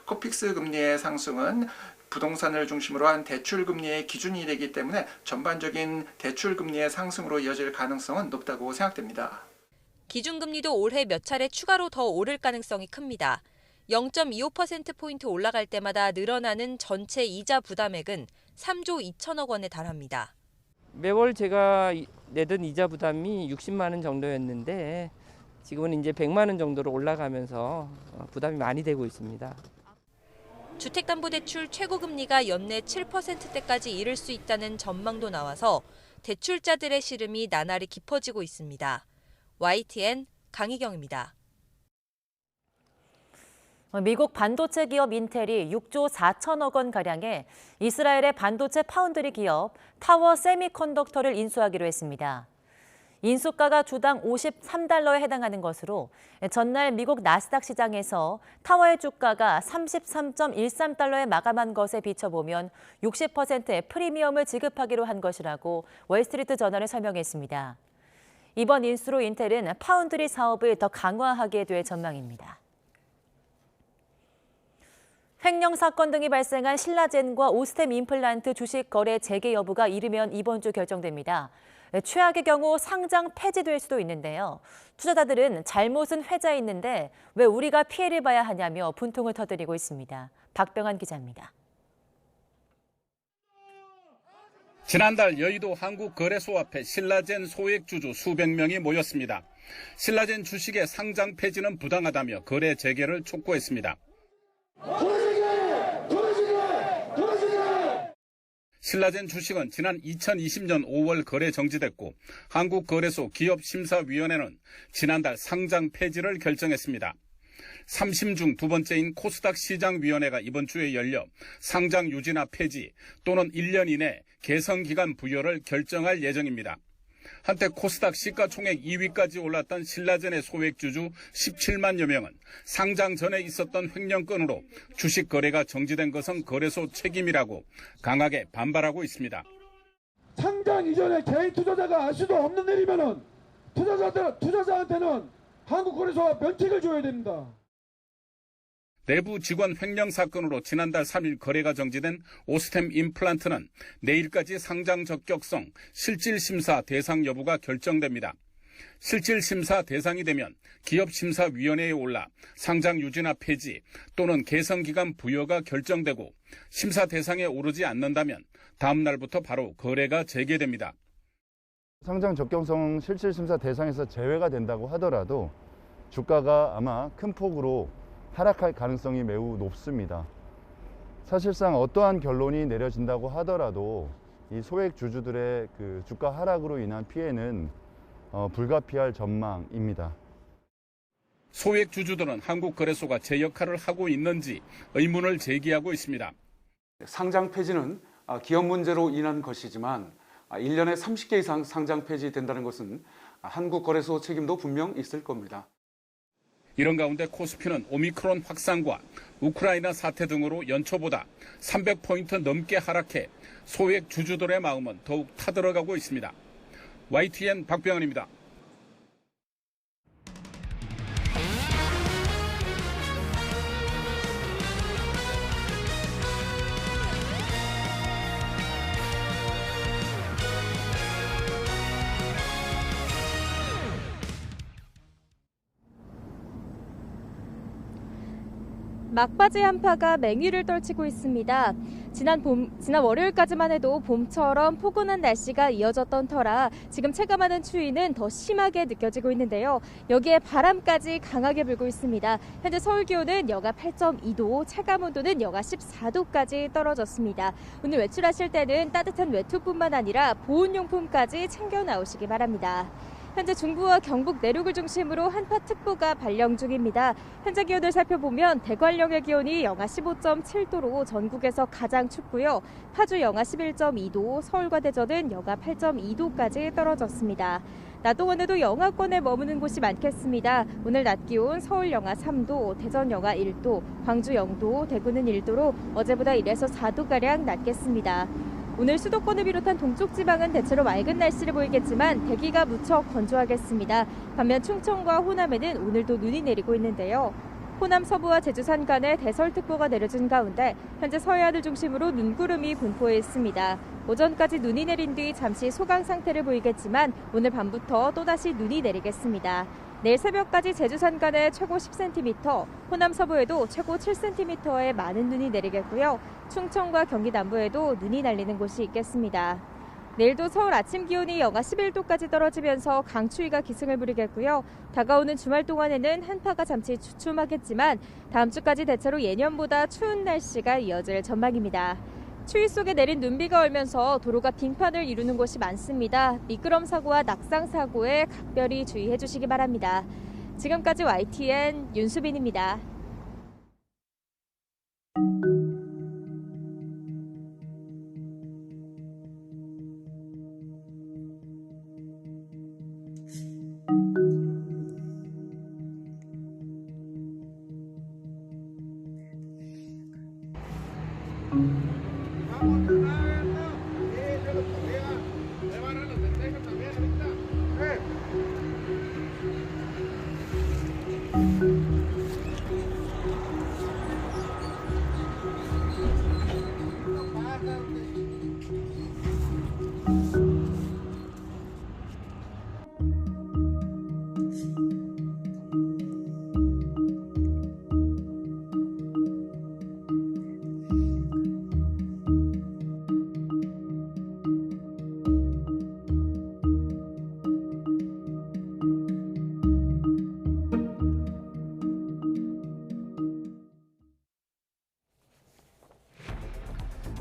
코픽스 금리의 상승은 부동산을 중심으로 한 대출금리의 기준이 되기 때문에 전반적인 대출금리의 상승으로 이어질 가능성은 높다고 생각됩니다. 기준금리도 올해 몇 차례 추가로 더 오를 가능성이 큽니다. 0.25%포인트 올라갈 때마다 늘어나는 전체 이자 부담액은 3조 2천억 원에 달합니다. 매월 제가 내던 이자 부담이 60만 원 정도였는데 지금은 이제 100만 원 정도로 올라가면서 부담이 많이 되고 있습니다. 주택담보대출 최고금리가 연내 7%대까지 이를 수 있다는 전망도 나와서 대출자들의 시름이 나날이 깊어지고 있습니다. YTN 강희경입니다. 미국 반도체 기업 인텔이 6조 4천억 원 가량의 이스라엘의 반도체 파운드리 기업 타워 세미컨덕터를 인수하기로 했습니다. 인수가가 주당 $53에 해당하는 것으로 전날 미국 나스닥 시장에서 타워의 주가가 $33.13에 마감한 것에 비춰보면 60%의 프리미엄을 지급하기로 한 것이라고 월스트리트 저널에 설명했습니다. 이번 인수로 인텔은 파운드리 사업을 더 강화하게 될 전망입니다. 횡령 사건 등이 발생한 신라젠과 오스템 임플란트 주식 거래 재개 여부가 이르면 이번 주 결정됩니다. 최악의 경우 상장 폐지될 수도 있는데요. 투자자들은 잘못은 회자에 있는데 왜 우리가 피해를 봐야 하냐며 분통을 터뜨리고 있습니다. 박병환 기자입니다. 지난달 여의도 한국거래소 앞에 신라젠 소액주주 수백 명이 모였습니다. 신라젠 주식의 상장 폐지는 부당하다며 거래 재개를 촉구했습니다. 신라젠 주식은 지난 2020년 5월 거래 정지됐고 한국거래소 기업심사위원회는 지난달 상장 폐지를 결정했습니다. 3심 중 두 번째인 코스닥 시장위원회가 이번 주에 열려 상장 유지나 폐지 또는 1년 이내 개선기간 부여를 결정할 예정입니다. 한때 코스닥 시가총액 2위까지 올랐던 신라젠의 소액주주 17만여 명은 상장 전에 있었던 횡령건으로 주식 거래가 정지된 것은 거래소 책임이라고 강하게 반발하고 있습니다. 상장 이전에 개인 투자자가 알 수도 없는 일이면은 투자자한테는 한국거래소가 면책을 줘야 됩니다. 내부 직원 횡령 사건으로 지난달 3일 거래가 정지된 오스템 임플란트는 내일까지 상장 적격성, 실질심사 대상 여부가 결정됩니다. 실질심사 대상이 되면 기업심사위원회에 올라 상장 유지나 폐지 또는 개선기간 부여가 결정되고 심사 대상에 오르지 않는다면 다음 날부터 바로 거래가 재개됩니다. 상장 적격성 실질심사 대상에서 제외가 된다고 하더라도 주가가 아마 큰 폭으로 하락할 가능성이 매우 높습니다. 사실상 어떠한 결론이 내려진다고 하더라도 이 소액 주주들의 그 주가 하락으로 인한 피해는 불가피할 전망입니다. 소액 주주들은 한국거래소가 제 역할을 하고 있는지 의문을 제기하고 있습니다. 상장 폐지는 기업 문제로 인한 것이지만 1년에 30개 이상 상장 폐지된다는 것은 한국거래소 책임도 분명 있을 겁니다. 이런 가운데 코스피는 오미크론 확산과 우크라이나 사태 등으로 연초보다 300포인트 넘게 하락해 소액 주주들의 마음은 더욱 타들어가고 있습니다. YTN 박병환입니다. 막바지 한파가 맹위를 떨치고 있습니다. 지난 월요일까지만 해도 봄처럼 포근한 날씨가 이어졌던 터라 지금 체감하는 추위는 더 심하게 느껴지고 있는데요. 여기에 바람까지 강하게 불고 있습니다. 현재 서울 기온은 영하 8.2도, 체감온도는 영하 14도까지 떨어졌습니다. 오늘 외출하실 때는 따뜻한 외투뿐만 아니라 보온용품까지 챙겨 나오시기 바랍니다. 현재 중부와 경북 내륙을 중심으로 한파특보가 발령 중입니다. 현재 기온을 살펴보면 대관령의 기온이 영하 15.7도로 전국에서 가장 춥고요. 파주 영하 11.2도, 서울과 대전은 영하 8.2도까지 떨어졌습니다. 낮 동안에도 영하권에 머무는 곳이 많겠습니다. 오늘 낮 기온 서울 영하 3도, 대전 영하 1도, 광주 0도, 대구는 1도로 어제보다 1에서 4도가량 낮겠습니다. 오늘 수도권을 비롯한 동쪽 지방은 대체로 맑은 날씨를 보이겠지만 대기가 무척 건조하겠습니다. 반면 충청과 호남에는 오늘도 눈이 내리고 있는데요. 호남 서부와 제주 산간에 대설특보가 내려진 가운데 현재 서해안을 중심으로 눈구름이 분포해 있습니다. 오전까지 눈이 내린 뒤 잠시 소강 상태를 보이겠지만 오늘 밤부터 또다시 눈이 내리겠습니다. 내일 새벽까지 제주 산간에 최고 10cm, 호남 서부에도 최고 7cm의 많은 눈이 내리겠고요. 충청과 경기 남부에도 눈이 날리는 곳이 있겠습니다. 내일도 서울 아침 기온이 영하 11도까지 떨어지면서 강추위가 기승을 부리겠고요. 다가오는 주말 동안에는 한파가 잠시 주춤하겠지만 다음 주까지 대체로 예년보다 추운 날씨가 이어질 전망입니다. 추위 속에 내린 눈비가 얼면서 도로가 빙판을 이루는 곳이 많습니다. 미끄럼 사고와 낙상 사고에 각별히 주의해 주시기 바랍니다. 지금까지 YTN 윤수빈입니다.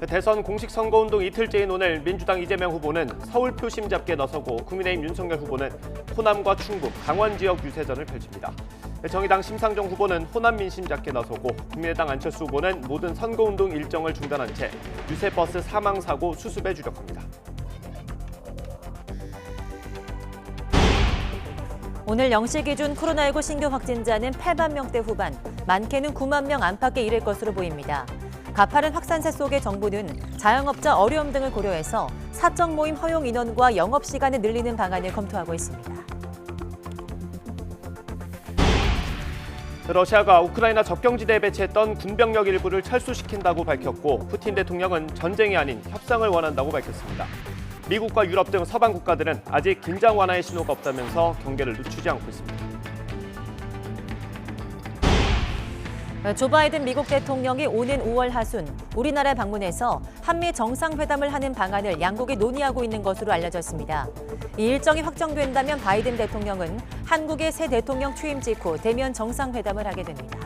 대선 공식 선거운동 이틀째인 오늘 민주당 이재명 후보는 서울 표심 잡기에 나서고 국민의힘 윤석열 후보는 호남과 충북, 강원 지역 유세전을 펼칩니다. 정의당 심상정 후보는 호남 민심 잡기에 나서고 국민의당 안철수 후보는 모든 선거운동 일정을 중단한 채 유세버스 사망사고 수습에 주력합니다. 오늘 0시 기준 코로나19 신규 확진자는 8만 명대 후반, 많게는 9만 명 안팎에 이를 것으로 보입니다. 가파른 확산세 속의 정부는 자영업자 어려움 등을 고려해서 사적 모임 허용 인원과 영업시간을 늘리는 방안을 검토하고 있습니다. 러시아가 우크라이나 접경지대에 배치했던 군병력 일부를 철수시킨다고 밝혔고 푸틴 대통령은 전쟁이 아닌 협상을 원한다고 밝혔습니다. 미국과 유럽 등 서방 국가들은 아직 긴장 완화의 신호가 없다면서 경계를 늦추지 않고 있습니다. 조 바이든 미국 대통령이 오는 5월 하순 우리나라에 방문해서 한미 정상회담을 하는 방안을 양국이 논의하고 있는 것으로 알려졌습니다. 이 일정이 확정된다면 바이든 대통령은 한국의 새 대통령 취임 직후 대면 정상회담을 하게 됩니다.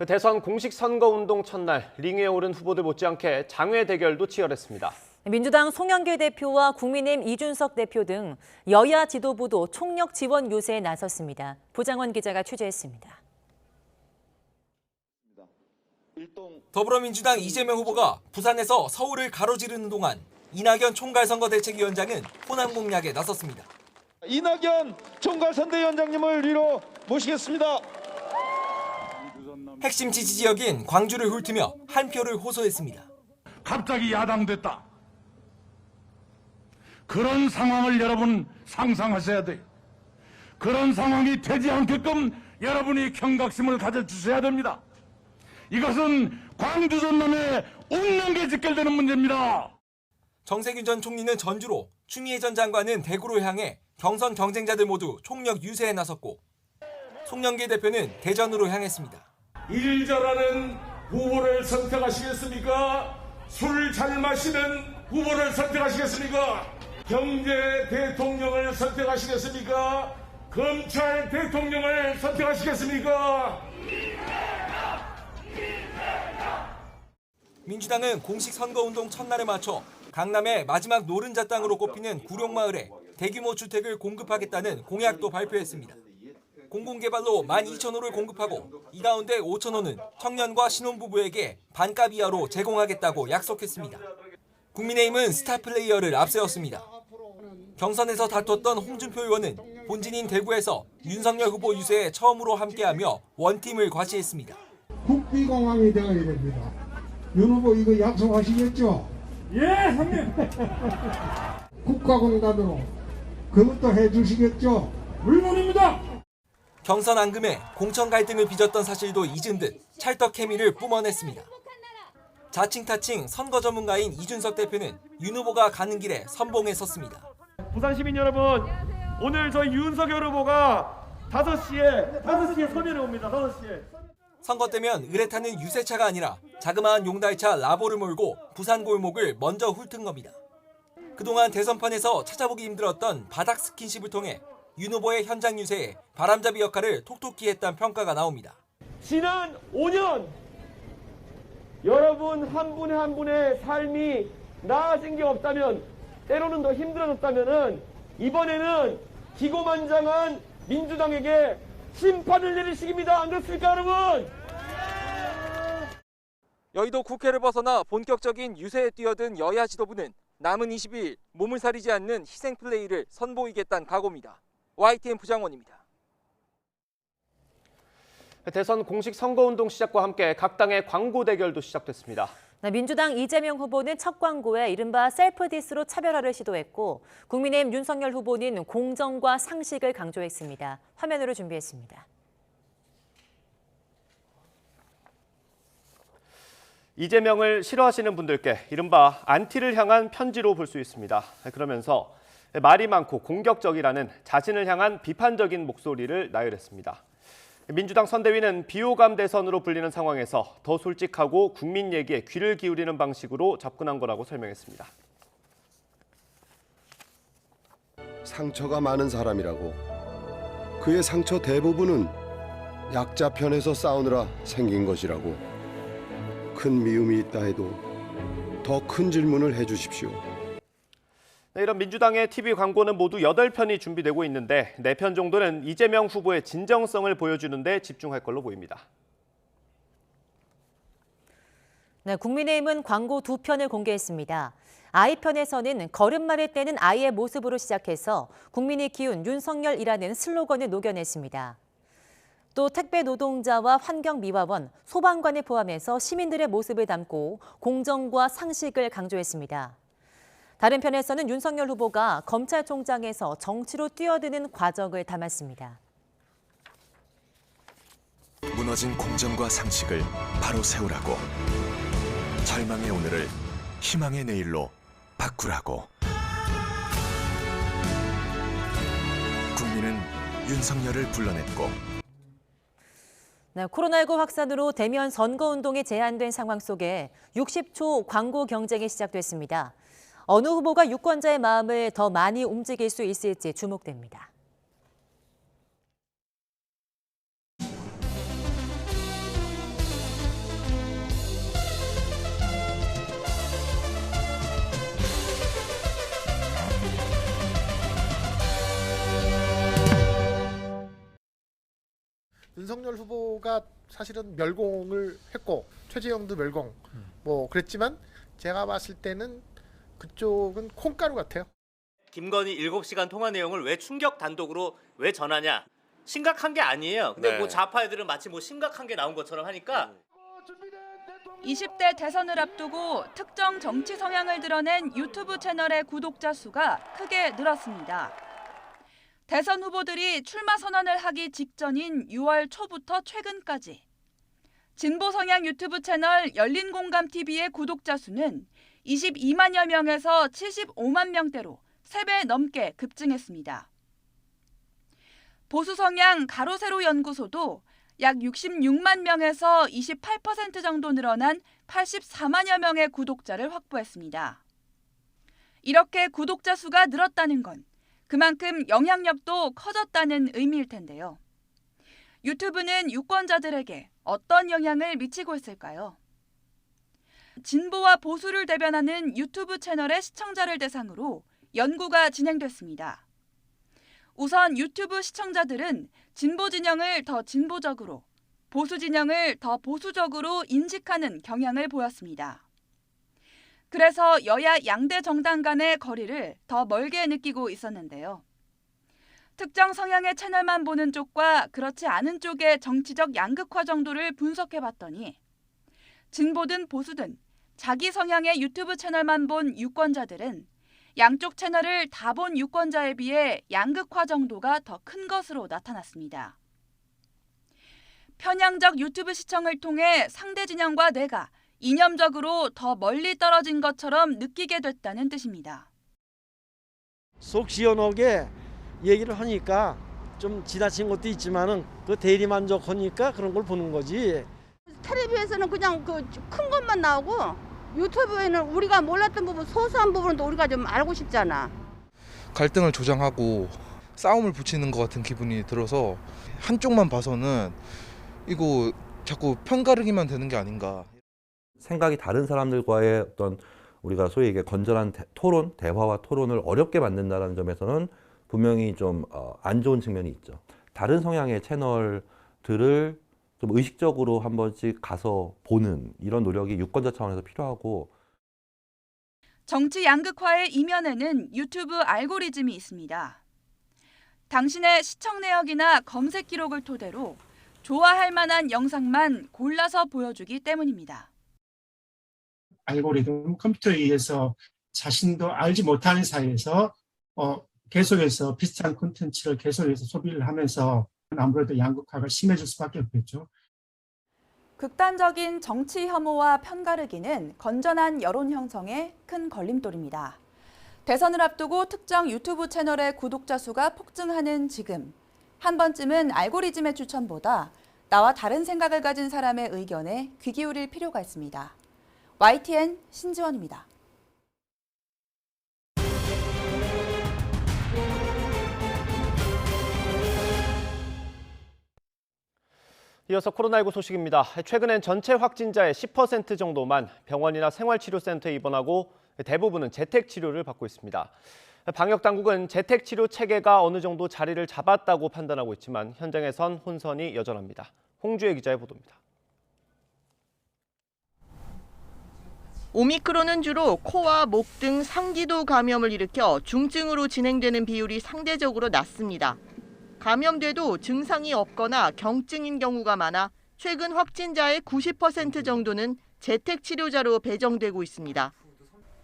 대선 공식 선거운동 첫날 링 위에 오른 후보들 못지않게 장외 대결도 치열했습니다. 민주당 송영길 대표와 국민의힘 이준석 대표 등 여야 지도부도 총력 지원 유세에 나섰습니다. 보장원 기자가 취재했습니다. 더불어민주당 이재명 후보가 부산에서 서울을 가로지르는 동안 이낙연 총괄선거대책위원장은 호남 공략에 나섰습니다. 이낙연 총괄선대위원장님을 위로 모시겠습니다. 핵심 지지 지역인 광주를 훑으며 한 표를 호소했습니다. 갑자기 야당됐다. 그런 상황을 여러분 상상하셔야 돼요. 그런 상황이 되지 않게끔 여러분이 경각심을 가져주셔야 됩니다. 이것은 광주 전남에 없는 게 직결되는 문제입니다. 정세균 전 총리는 전주로, 추미애 전 장관은 대구로 향해 경선 경쟁자들 모두 총력 유세에 나섰고 송영길 대표는 대전으로 향했습니다. 일 잘하는 후보를 선택하시겠습니까? 술을 잘 마시는 후보를 선택하시겠습니까? 경제 대통령을 선택하시겠습니까? 검찰 대통령을 선택하시겠습니까? 민주당은 공식 선거운동 첫날에 맞춰 강남의 마지막 노른자 땅으로 꼽히는 구룡마을에 대규모 주택을 공급하겠다는 공약도 발표했습니다. 공공개발로 12,000호를 공급하고 이 가운데 5,000호는 청년과 신혼부부에게 반값 이하로 제공하겠다고 약속했습니다. 국민의힘은 스타플레이어를 앞세웠습니다. 경선에서 다퉜던 홍준표 의원은 본진인 대구에서 윤석열 후보 유세에 처음으로 함께하며 원팀을 과시했습니다. 국비공항이 되어야 됩니다. 윤 후보 이거 약속하시겠죠? 예, 형님. 국가공단으로 그것도 해주시겠죠? 물론입니다. 경선 앙금에 공천 갈등을 빚었던 사실도 잊은 듯 찰떡 케미를 뿜어냈습니다. 자칭 타칭 선거 전문가인 이준석 대표는 윤 후보가 가는 길에 선봉에 섰습니다. 부산 시민 여러분, 오늘 저희 윤석열 후보가 5시에 서면에 옵니다. 5시에. 선거 때면 의뢰타는 유세차가 아니라 자그마한 용달차 라보를 몰고 부산 골목을 먼저 훑은 겁니다. 그동안 대선판에서 찾아보기 힘들었던 바닥 스킨십을 통해 윤 후보의 현장 유세에 바람잡이 역할을 톡톡히 했다는 평가가 나옵니다. 지난 5년 여러분 한 분의 한 분의 삶이 나아진 게 없다면, 때로는 더 힘들어졌다면 이번에는 기고만장한 민주당에게 심판을 내릴 시기입니다. 안 그렇습니까, 여러분? 여의도 국회를 벗어나 본격적인 유세에 뛰어든 여야 지도부는 남은 20일 몸을 사리지 않는 희생 플레이를 선보이겠다는 각오입니다. YTN 부장원입니다. 대선 공식 선거운동 시작과 함께 각 당의 광고 대결도 시작됐습니다. 민주당 이재명 후보는 첫 광고에 이른바 셀프 디스로 차별화를 시도했고, 국민의힘 윤석열 후보는 공정과 상식을 강조했습니다. 화면으로 준비했습니다. 이재명을 싫어하시는 분들께 이른바 안티를 향한 편지로 볼 수 있습니다. 그러면서 말이 많고 공격적이라는 자신을 향한 비판적인 목소리를 나열했습니다. 민주당 선대위는 비호감 대선으로 불리는 상황에서 더 솔직하고 국민 얘기에 귀를 기울이는 방식으로 접근한 거라고 설명했습니다. 상처가 많은 사람이라고. 그의 상처 대부분은 약자 편에서 싸우느라 생긴 것이라고. 큰 미움이 있다 해도 더 큰 질문을 해주십시오. 이런 민주당의 TV 광고는 모두 8편이 준비되고 있는데 4편 정도는 이재명 후보의 진정성을 보여주는 데 집중할 걸로 보입니다. 국민의힘은 광고 2편을 공개했습니다. 아이편에서는 걸음마를 떼는 아이의 모습으로 시작해서 국민이 키운 윤석열이라는 슬로건을 녹여냈습니다. 또 택배 노동자와 환경미화원, 소방관을 포함해서 시민들의 모습을 담고 공정과 상식을 강조했습니다. 다른 편에서는 윤석열 후보가 검찰총장에서 정치로 뛰어드는 과정을 담았습니다. 무너진 공정과 상식을 바로 세우라고. 절망의 오늘을 희망의 내일로 바꾸라고. 국민은 윤석열을 불러냈고. 코로나19 확산으로 대면 선거운동이 제한된 상황 속에 60초 광고 경쟁이 시작됐습니다. 어느 후보가 유권자의 마음을 더 많이 움직일 수 있을지 주목됩니다. 윤석열 후보가 사실은 멸공을 했고 최재형도 멸공 뭐 그랬지만 제가 봤을 때는 그쪽은 콩가루 같아요. 김건희 7시간 통화 내용을 왜 충격 단독으로 왜 전하냐? 심각한 게 아니에요. 근데 네. 뭐 좌파 애들은 마치 뭐 심각한 게 나온 것처럼 하니까 20대 대선을 앞두고 특정 정치 성향을 드러낸 유튜브 채널의 구독자 수가 크게 늘었습니다. 대선 후보들이 출마 선언을 하기 직전인 6월 초부터 최근까지 진보 성향 유튜브 채널 열린공감TV의 구독자 수는 22만여 명에서 75만 명대로 3배 넘게 급증했습니다. 보수 성향 가로세로 연구소도 약 66만 명에서 28% 정도 늘어난 84만여 명의 구독자를 확보했습니다. 이렇게 구독자 수가 늘었다는 건 그만큼 영향력도 커졌다는 의미일 텐데요. 유튜브는 유권자들에게 어떤 영향을 미치고 있을까요? 진보와 보수를 대변하는 유튜브 채널의 시청자를 대상으로 연구가 진행됐습니다. 우선 유튜브 시청자들은 진보 진영을 더 진보적으로, 보수 진영을 더 보수적으로 인식하는 경향을 보였습니다. 그래서 여야 양대 정당 간의 거리를 더 멀게 느끼고 있었는데요. 특정 성향의 채널만 보는 쪽과 그렇지 않은 쪽의 정치적 양극화 정도를 분석해봤더니 진보든 보수든 자기 성향의 유튜브 채널만 본 유권자들은 양쪽 채널을 다 본 유권자에 비해 양극화 정도가 더 큰 것으로 나타났습니다. 편향적 유튜브 시청을 통해 상대 진영과 내가 이념적으로 더 멀리 떨어진 것처럼 느끼게 됐다는 뜻입니다. 속 시원하게 얘기를 하니까 좀 지나친 것도 있지만은 그 대리만족하니까 그런 걸 보는 거지. 텔레비에서는 그냥 그 큰 것만 나오고 유튜브에는 우리가 몰랐던 부분, 소소한 부분도 우리가 좀 알고 싶잖아. 갈등을 조장하고 싸움을 붙이는 것 같은 기분이 들어서 한쪽만 봐서는 이거 자꾸 편가르기만 되는 게 아닌가. 생각이 다른 사람들과의 어떤 우리가 소위 얘기해 건전한 토론, 대화와 토론을 어렵게 만든다는 점에서는 분명히 좀 안 좋은 측면이 있죠. 다른 성향의 채널들을 좀 의식적으로 한 번씩 가서 보는 이런 노력이 유권자 차원에서 필요하고. 정치 양극화의 이면에는 유튜브 알고리즘이 있습니다. 당신의 시청 내역이나 검색 기록을 토대로 좋아할 만한 영상만 골라서 보여주기 때문입니다. 알고리즘 컴퓨터에 의해서 자신도 알지 못하는 사이에서 계속해서 비슷한 콘텐츠를 계속해서 소비를 하면서 아무래도 양극화가 심해질 수밖에 없겠죠. 극단적인 정치 혐오와 편가르기는 건전한 여론 형성에 큰 걸림돌입니다. 대선을 앞두고 특정 유튜브 채널의 구독자 수가 폭증하는 지금, 한 번쯤은 알고리즘의 추천보다 나와 다른 생각을 가진 사람의 의견에 귀 기울일 필요가 있습니다. YTN 신지원입니다. 이어서 코로나19 소식입니다. 최근엔 전체 확진자의 10% 정도만 병원이나 생활치료센터에 입원하고 대부분은 재택치료를 받고 있습니다. 방역당국은 재택치료 체계가 어느 정도 자리를 잡았다고 판단하고 있지만 현장에선 혼선이 여전합니다. 홍주혜 기자의 보도입니다. 오미크론은 주로 코와 목 등 상기도 감염을 일으켜 중증으로 진행되는 비율이 상대적으로 낮습니다. 감염돼도 증상이 없거나 경증인 경우가 많아 최근 확진자의 90% 정도는 재택치료자로 배정되고 있습니다.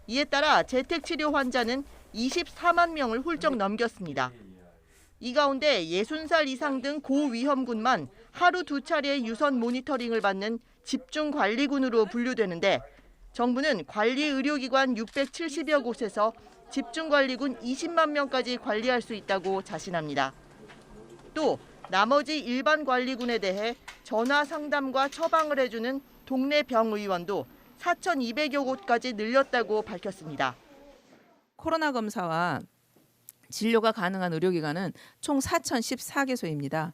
이에 따라 재택치료 환자는 24만 명을 훌쩍 넘겼습니다. 이 가운데 60살 이상 등 고위험군만 하루 2차례 유선 모니터링을 받는 집중관리군으로 분류되는데 정부는 관리의료기관 670여 곳에서 집중관리군 20만 명까지 관리할 수 있다고 자신합니다. 또 나머지 일반 관리군에 대해 전화 상담과 처방을 해주는 동네 병의원도 4,200여 곳까지 늘렸다고 밝혔습니다. 코로나 검사와 진료가 가능한 의료기관은 총 4,014개소입니다.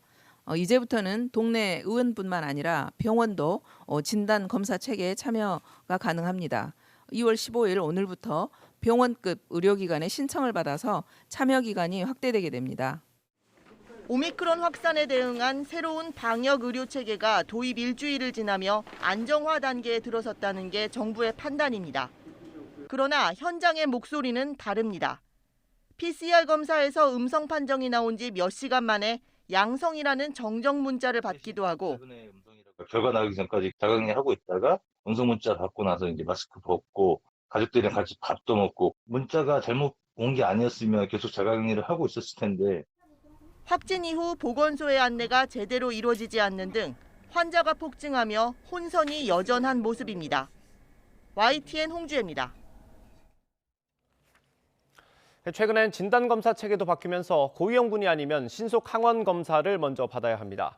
이제부터는 동네 의원뿐만 아니라 병원도 진단 검사 체계에 참여가 가능합니다. 2월 15일 오늘부터 병원급 의료기관에 신청을 받아서 참여 기간이 확대되게 됩니다. 오미크론 확산에 대응한 새로운 방역 의료 체계가 도입 일주일을 지나며 안정화 단계에 들어섰다는 게 정부의 판단입니다. 그러나 현장의 목소리는 다릅니다. PCR 검사에서 음성 판정이 나온 지 몇 시간 만에 양성이라는 정정 문자를 받기도 하고 결과 나오기 전까지 자가격리하고 있다가 음성 문자 받고 나서 이제 마스크 벗고 가족들이랑 같이 밥도 먹고 문자가 잘못 온 게 아니었으면 계속 자가격리를 하고 있었을 텐데 확진 이후 보건소의 안내가 제대로 이루어지지 않는 등 환자가 폭증하며 혼선이 여전한 모습입니다. YTN 홍주혜입니다. 최근엔 진단검사 체계도 바뀌면서 고위험군이 아니면 신속 항원 검사를 먼저 받아야 합니다.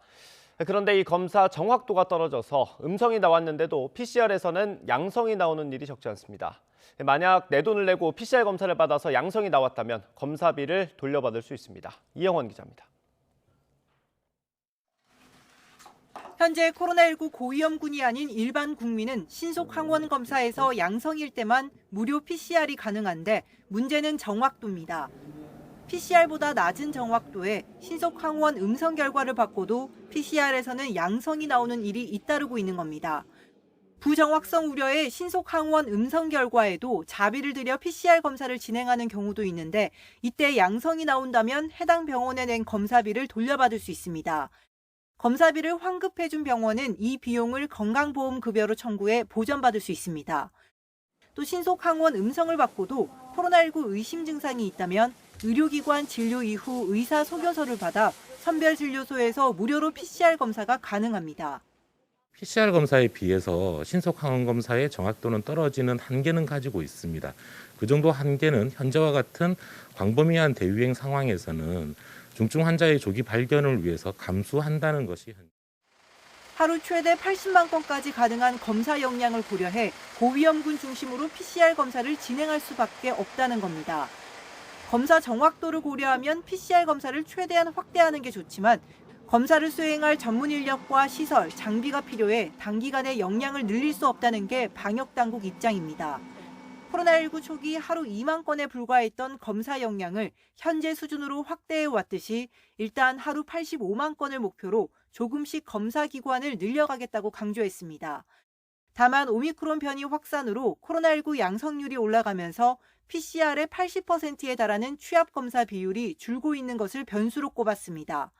그런데 이 검사 정확도가 떨어져서 음성이 나왔는데도 PCR에서는 양성이 나오는 일이 적지 않습니다. 만약 내 돈을 내고 PCR 검사를 받아서 양성이 나왔다면 검사비를 돌려받을 수 있습니다. 이영원 기자입니다. 현재 코로나19 고위험군이 아닌 일반 국민은 신속 항원 검사에서 양성일 때만 무료 PCR이 가능한데 문제는 정확도입니다. PCR보다 낮은 정확도에 신속 항원 음성 결과를 받고도 PCR에서는 양성이 나오는 일이 잇따르고 있는 겁니다. 부정확성 우려에 신속 항원 음성 결과에도 자비를 들여 PCR 검사를 진행하는 경우도 있는데 이때 양성이 나온다면 해당 병원에 낸 검사비를 돌려받을 수 있습니다. 검사비를 환급해준 병원은 이 비용을 건강보험급여로 청구해 보전받을 수 있습니다. 또 신속 항원 음성을 받고도 코로나19 의심 증상이 있다면 의료기관 진료 이후 의사 소견서를 받아 선별진료소에서 무료로 PCR 검사가 가능합니다. PCR 검사에 비해서 신속 항원 검사의 정확도는 떨어지는 한계는 가지고 있습니다. 그 정도 한계는 현재와 같은 광범위한 대유행 상황에서는 중증 환자의 조기 발견을 위해서 감수한다는 것이 하루 최대 80만 건까지 가능한 검사 역량을 고려해 고위험군 중심으로 PCR 검사를 진행할 수밖에 없다는 겁니다. 검사 정확도를 고려하면 PCR 검사를 최대한 확대하는 게 좋지만 검사를 수행할 전문 인력과 시설, 장비가 필요해 단기간에 역량을 늘릴 수 없다는 게 방역당국 입장입니다. 코로나19 초기 하루 2만 건에 불과했던 검사 역량을 현재 수준으로 확대해 왔듯이 일단 하루 85만 건을 목표로 조금씩 검사 기관을 늘려가겠다고 강조했습니다. 다만 오미크론 변이 확산으로 코로나19 양성률이 올라가면서 PCR의 80%에 달하는 취합 검사 비율이 줄고 있는 것을 변수로 꼽았습니다.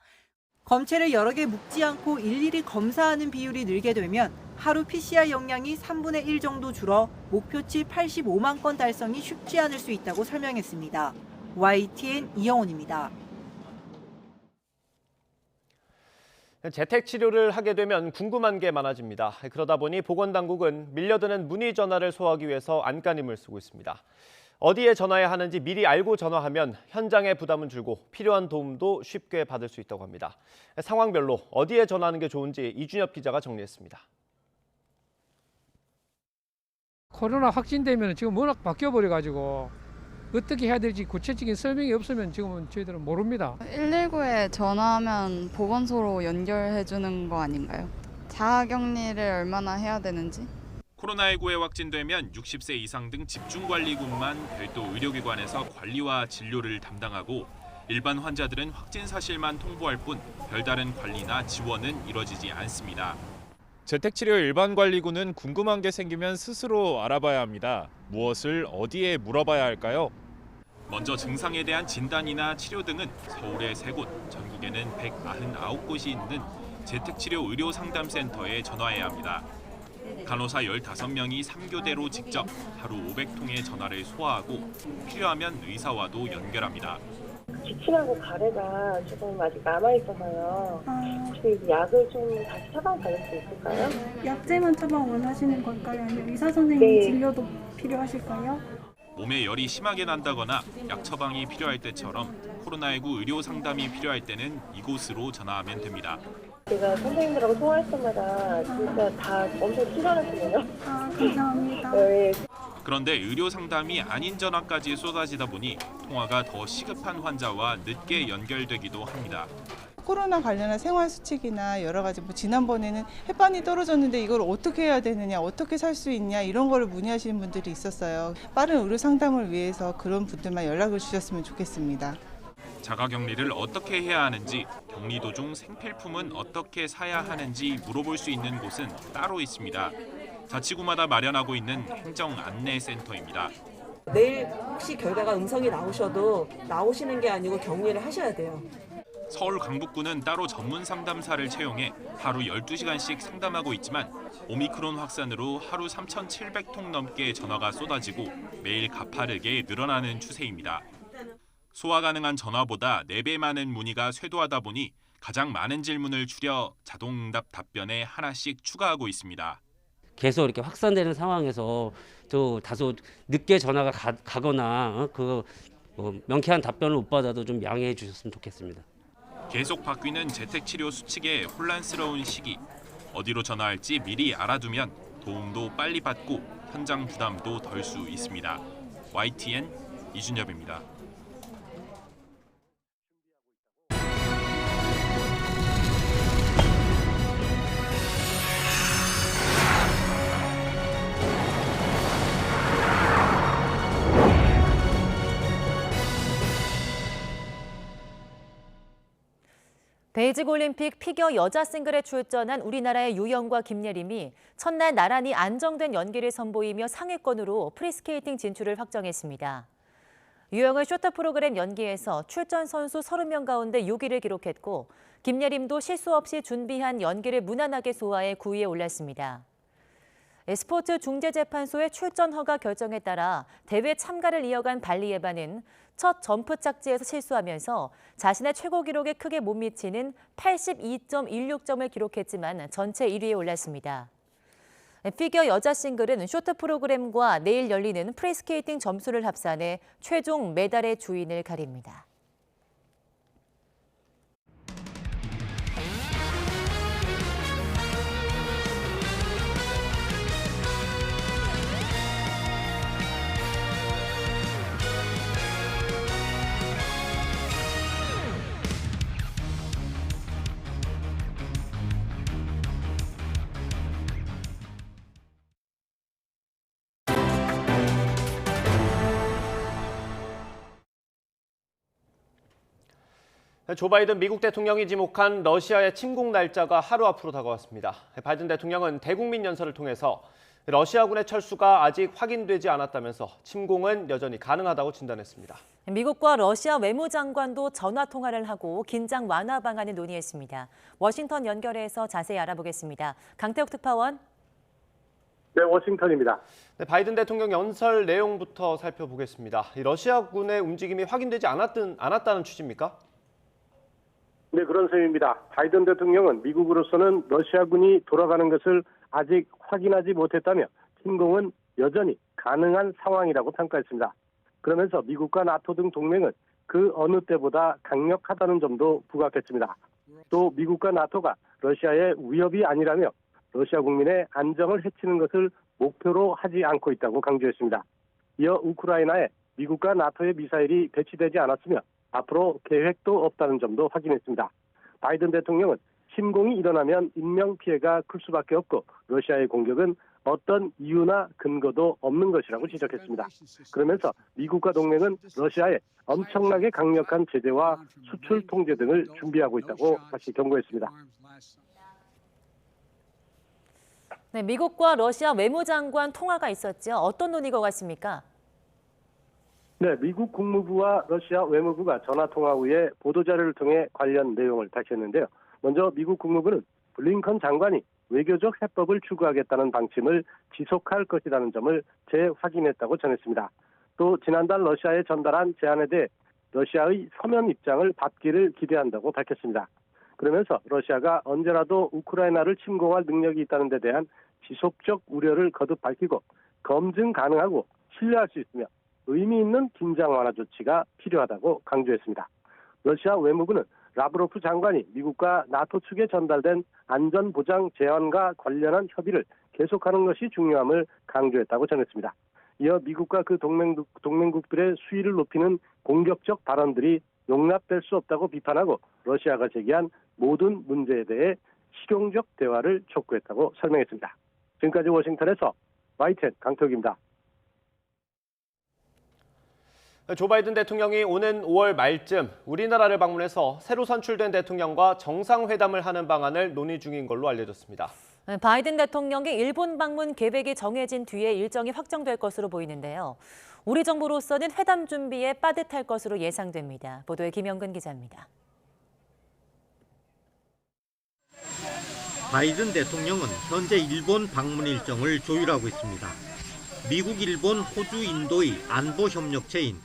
검체를 여러 개 묶지 않고 일일이 검사하는 비율이 늘게 되면 하루 PCR 역량이 3분의 1 정도 줄어 목표치 85만 건 달성이 쉽지 않을 수 있다고 설명했습니다. YTN 이영원입니다. 재택 치료를 하게 되면 궁금한 게 많아집니다. 그러다 보니 보건당국은 밀려드는 문의 전화를 소화하기 위해서 안간힘을 쓰고 있습니다. 어디에 전화해야 하는지 미리 알고 전화하면 현장의 부담은 줄고 필요한 도움도 쉽게 받을 수 있다고 합니다. 상황별로 어디에 전화하는 게 좋은지 이준엽 기자가 정리했습니다. 코로나 확진되면 지금 워낙 바뀌어버려가지고 어떻게 해야 될지 구체적인 설명이 없으면 지금은 저희들은 모릅니다. 119에 전화하면 보건소로 연결해 주는 거 아닌가요? 자가격리를 얼마나 해야 되는지? 코로나19에 확진되면 60세 이상 등 집중관리군만 별도 의료기관에서 관리와 진료를 담당하고 일반 환자들은 확진 사실만 통보할 뿐 별다른 관리나 지원은 이뤄지지 않습니다. 재택치료 일반관리군은 궁금한 게 생기면 스스로 알아봐야 합니다. 무엇을 어디에 물어봐야 할까요? 먼저 증상에 대한 진단이나 치료 등은 서울에 3곳, 전국에는 199곳이 있는 재택치료 의료상담센터에 전화해야 합니다. 간호사 15명이 3교대로 직접 하루 500통의 전화를 소화하고 필요하면 의사와도 연결합니다. 기침하고 가래가 조금 아직 남아있어서요. 혹시 약을 좀 다시 처방받을 수 있을까요? 약제만 처방을 하시는 걸까요? 아니면 의사 선생님 진료도 필요하실까요? 몸에 열이 심하게 난다거나 약 처방이 필요할 때처럼 코로나19 의료 상담이 필요할 때는 이곳으로 전화하면 됩니다. 제가 선생님들하고 통화할 때마다 진짜 다 엄청 친절하시네요. 감사합니다. 네. 그런데 의료 상담이 아닌 전화까지 쏟아지다 보니 통화가 더 시급한 환자와 늦게 연결되기도 합니다. 코로나 관련한 생활수칙이나 여러 가지 지난번에는 햇반이 떨어졌는데 이걸 어떻게 해야 되느냐, 어떻게 살 수 있냐 이런 거를 문의하시는 분들이 있었어요. 빠른 의료 상담을 위해서 그런 분들만 연락을 주셨으면 좋겠습니다. 자가격리를 어떻게 해야 하는지, 격리 도중 생필품은 어떻게 사야 하는지 물어볼 수 있는 곳은 따로 있습니다. 자치구마다 마련하고 있는 행정 안내센터입니다. 내일 혹시 결과가 음성이 나오셔도 나오시는 게 아니고 격리를 하셔야 돼요. 서울 강북구는 따로 전문 상담사를 채용해 하루 12시간씩 상담하고 있지만 오미크론 확산으로 하루 3,700통 넘게 전화가 쏟아지고 매일 가파르게 늘어나는 추세입니다. 소화 가능한 전화보다 4배 많은 문의가 쇄도하다 보니 가장 많은 질문을 추려 자동응답 답변에 하나씩 추가하고 있습니다. 계속 이렇게 확산되는 상황에서 또 다소 늦게 전화가 가거나 명쾌한 답변을 못 받아도 좀 양해해 주셨으면 좋겠습니다. 계속 바뀌는 재택치료 수칙에 혼란스러운 시기. 어디로 전화할지 미리 알아두면 도움도 빨리 받고 현장 부담도 덜 수 있습니다. YTN 이준엽입니다. 베이징 올림픽 피겨 여자 싱글에 출전한 우리나라의 유영과 김예림이 첫날 나란히 안정된 연기를 선보이며 상위권으로 프리스케이팅 진출을 확정했습니다. 유영은 쇼트 프로그램 연기에서 출전 선수 30명 가운데 6위를 기록했고 김예림도 실수 없이 준비한 연기를 무난하게 소화해 9위에 올랐습니다. 스포츠 중재재판소의 출전 허가 결정에 따라 대회 참가를 이어간 발리에바는 첫 점프 착지에서 실수하면서 자신의 최고 기록에 크게 못 미치는 82.16점을 기록했지만 전체 1위에 올랐습니다. 피겨 여자 싱글은 쇼트 프로그램과 내일 열리는 프리스케이팅 점수를 합산해 최종 메달의 주인을 가립니다. 조 바이든 미국 대통령이 지목한 러시아의 침공 날짜가 하루 앞으로 다가왔습니다. 바이든 대통령은 대국민 연설을 통해서 러시아군의 철수가 아직 확인되지 않았다면서 침공은 여전히 가능하다고 진단했습니다. 미국과 러시아 외무장관도 전화 통화를 하고 긴장 완화 방안을 논의했습니다. 워싱턴 연결해서 자세히 알아보겠습니다. 강태욱 특파원. 네, 워싱턴입니다. 네, 바이든 대통령 연설 내용부터 살펴보겠습니다. 러시아군의 움직임이 확인되지 않았다는 취지입니까? 네, 그런 셈입니다. 바이든 대통령은 미국으로서는 러시아군이 돌아가는 것을 아직 확인하지 못했다며 침공은 여전히 가능한 상황이라고 평가했습니다. 그러면서 미국과 나토 등 동맹은 그 어느 때보다 강력하다는 점도 부각했습니다. 또 미국과 나토가 러시아의 위협이 아니라며 러시아 국민의 안정을 해치는 것을 목표로 하지 않고 있다고 강조했습니다. 이어 우크라이나에 미국과 나토의 미사일이 배치되지 않았으며 앞으로 계획도 없다는 점도 확인했습니다. 바이든 대통령은 침공이 일어나면 인명피해가 클 수밖에 없고 러시아의 공격은 어떤 이유나 근거도 없는 것이라고 지적했습니다. 그러면서 미국과 동맹은 러시아에 엄청나게 강력한 제재와 수출 통제 등을 준비하고 있다고 다시 경고했습니다. 네, 미국과 러시아 외무장관 통화가 있었죠. 어떤 논의가 오갔습니까? 네, 미국 국무부와 러시아 외무부가 전화통화 후에 보도자료를 통해 관련 내용을 다시 했는데요. 먼저 미국 국무부는 블링컨 장관이 외교적 해법을 추구하겠다는 방침을 지속할 것이라는 점을 재확인했다고 전했습니다. 또 지난달 러시아에 전달한 제안에 대해 러시아의 서면 입장을 받기를 기대한다고 밝혔습니다. 그러면서 러시아가 언제라도 우크라이나를 침공할 능력이 있다는 데 대한 지속적 우려를 거듭 밝히고 검증 가능하고 신뢰할 수 있으며 의미 있는 긴장 완화 조치가 필요하다고 강조했습니다. 러시아 외무부는 라브로프 장관이 미국과 나토 측에 전달된 안전보장 제안과 관련한 협의를 계속하는 것이 중요함을 강조했다고 전했습니다. 이어 미국과 그 동맹국들의 수위를 높이는 공격적 발언들이 용납될 수 없다고 비판하고 러시아가 제기한 모든 문제에 대해 실용적 대화를 촉구했다고 설명했습니다. 지금까지 워싱턴에서 YTN 강태욱입니다. 조 바이든 대통령이 오는 5월 말쯤 우리나라를 방문해서 새로 선출된 대통령과 정상회담을 하는 방안을 논의 중인 걸로 알려졌습니다. 바이든 대통령의 일본 방문 계획이 정해진 뒤에 일정이 확정될 것으로 보이는데요. 우리 정부로서는 회담 준비에 빠듯할 것으로 예상됩니다. 보도에 김영근 기자입니다. 바이든 대통령은 현재 일본 방문 일정을 조율하고 있습니다. 미국, 일본, 호주, 인도의 안보 협력체인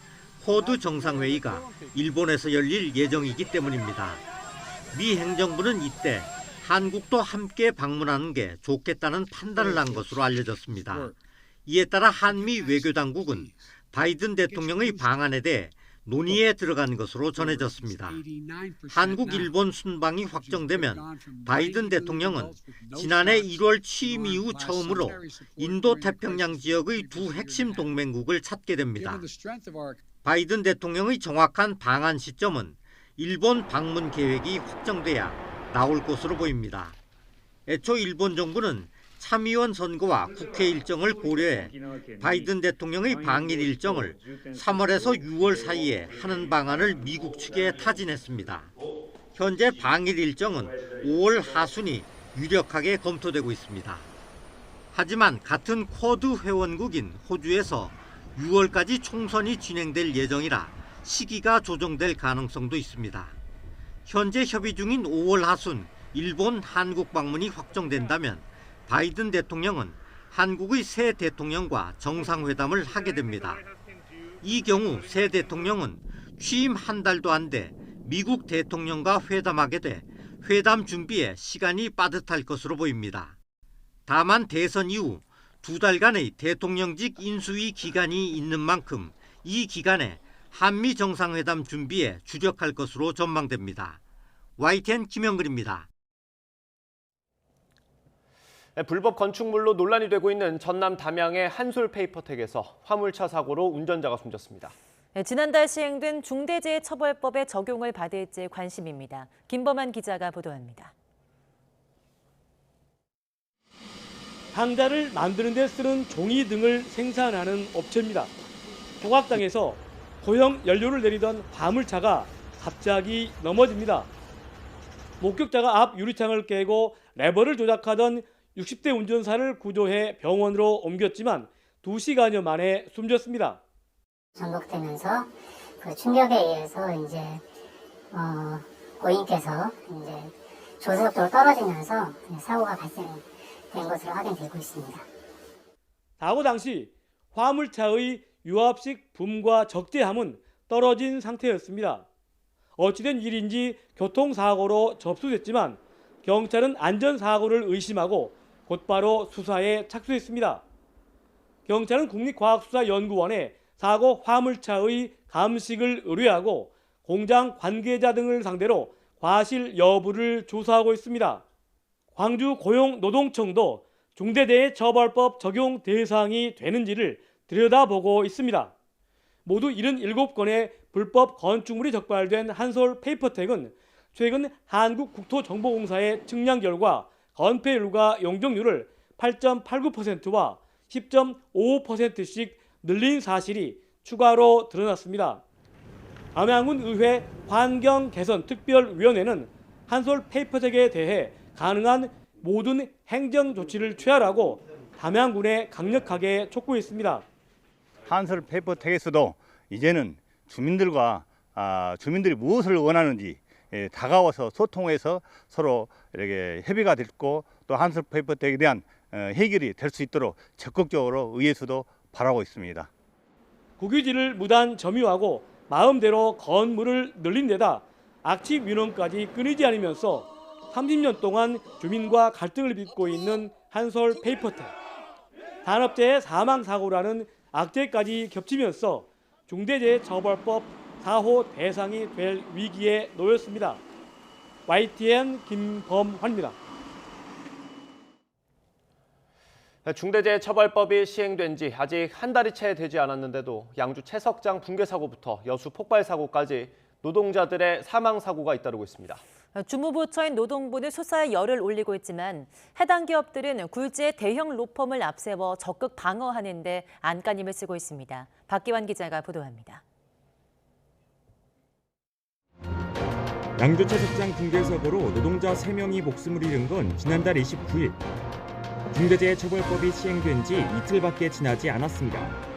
쿼드 정상회의가 일본에서 열릴 예정이기 때문입니다. 미 행정부는 이때 한국도 함께 방문하는 게 좋겠다는 판단을 한 것으로 알려졌습니다. 이에 따라 한미 외교당국은 바이든 대통령의 방안에 대해 논의에 들어간 것으로 전해졌습니다. 한국, 일본 순방이 확정되면 바이든 대통령은 지난해 1월 취임 이후 처음으로 인도 태평양 지역의 두 핵심 동맹국을 찾게 됩니다. 바이든 대통령의 정확한 방한 시점은 일본 방문 계획이 확정돼야 나올 것으로 보입니다. 애초 일본 정부는 참의원 선거와 국회 일정을 고려해 바이든 대통령의 방일 일정을 3월에서 6월 사이에 하는 방안을 미국 측에 타진했습니다. 현재 방일 일정은 5월 하순이 유력하게 검토되고 있습니다. 하지만 같은 쿼드 회원국인 호주에서 6월까지 총선이 진행될 예정이라 시기가 조정될 가능성도 있습니다. 현재 협의 중인 5월 하순 일본, 한국 방문이 확정된다면 바이든 대통령은 한국의 새 대통령과 정상회담을 하게 됩니다. 이 경우 새 대통령은 취임 한 달도 안 돼 미국 대통령과 회담하게 돼 회담 준비에 시간이 빠듯할 것으로 보입니다. 다만 대선 이후 2달간의 대통령직 인수위 기간이 있는 만큼 이 기간에 한미 정상회담 준비에 주력할 것으로 전망됩니다. YTN 김영근입니다. 불법 건축물로 논란이 되고 있는 전남 담양의 한솔페이퍼텍에서 화물차 사고로 운전자가 숨졌습니다. 지난달 시행된 중대재해처벌법의 적용을 받을지 관심입니다. 김범한 기자가 보도합니다. 상자를 만드는 데 쓰는 종이 등을 생산하는 업체입니다. 조각당에서 소형 연료를 내리던 화물차가 갑자기 넘어집니다. 목격자가 앞 유리창을 깨고 레버를 조작하던 60대 운전사를 구조해 병원으로 옮겼지만 2시간여 만에 숨졌습니다. 전복되면서 그 충격에 의해서 이제 고인께서 이제 조수석도로 떨어지면서 사고가 발생된 것으로 확인되고 있습니다. 사고 당시 화물차의 유압식 붐과 적재함은 떨어진 상태였습니다. 어찌된 일인지 교통사고로 접수됐지만 경찰은 안전사고를 의심하고 곧바로 수사에 착수했습니다. 경찰은 국립과학수사연구원에 사고 화물차의 감식을 의뢰하고 공장 관계자 등을 상대로 과실 여부를 조사하고 있습니다. 광주고용노동청도 중대재해처벌법 적용 대상이 되는지를 들여다보고 있습니다. 모두 77건의 불법 건축물이 적발된 한솔페이퍼텍은 최근 한국국토정보공사의 측량 결과 건폐율과 용적률을 8.89%와 10.55%씩 늘린 사실이 추가로 드러났습니다. 담양군 의회 환경개선특별위원회는 한솔페이퍼텍에 대해 가능한 모든 행정 조치를 취하라고 담양군에 강력하게 촉구했습니다. 한솔페이퍼텍에서도 이제는 주민들이 무엇을 원하는지 다가와서 소통해서 서로 이렇게 협의가 됐고 또 한솔페이퍼텍에 대한 해결이 될 수 있도록 적극적으로 의회에서도 바라고 있습니다. 국유지를 무단 점유하고 마음대로 건물을 늘린 데다 악취 민원까지 끊이지 않으면서 30년 동안 주민과 갈등을 빚고 있는 한솔페이퍼텍. 산업재해 사망사고라는 악재까지 겹치면서 중대재해처벌법 4호 대상이 될 위기에 놓였습니다. YTN 김범환입니다. 중대재해처벌법이 시행된 지 아직 한 달이 채 되지 않았는데도 양주 채석장 붕괴 사고부터 여수 폭발 사고까지 노동자들의 사망 사고가 잇따르고 있습니다. 주무부처인 노동부는 수사에 열을 올리고 있지만 해당 기업들은 굴지의 대형 로펌을 앞세워 적극 방어하는 데 안간힘을 쓰고 있습니다. 박기환 기자가 보도합니다. 양주 채석장 붕괴 사고로 노동자 3명이 목숨을 잃은 건 지난달 29일. 중대재해처벌법이 시행된 지 이틀밖에 지나지 않았습니다.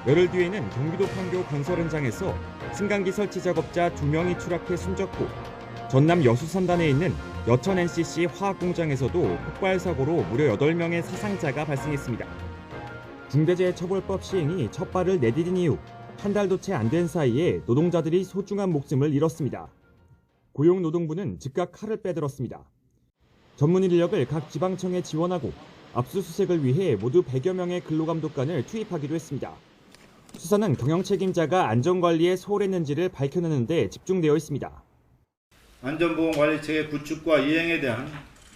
열흘 뒤에는 경기도 판교 건설 현장에서 승강기 설치 작업자 2명이 추락해 숨졌고 전남 여수 산단에 있는 여천 NCC 화학공장에서도 폭발 사고로 무려 8명의 사상자가 발생했습니다. 중대재해처벌법 시행이 첫 발을 내디딘 이후 한 달도 채 안 된 사이에 노동자들이 소중한 목숨을 잃었습니다. 고용노동부는 즉각 칼을 빼들었습니다. 전문 인력을 각 지방청에 지원하고 압수수색을 위해 모두 100여 명의 근로감독관을 투입하기도 했습니다. 수사는 경영 책임자가 안전관리에 소홀했는지를 밝혀내는 데 집중되어 있습니다. 안전보건관리체계 구축과 이행에 대한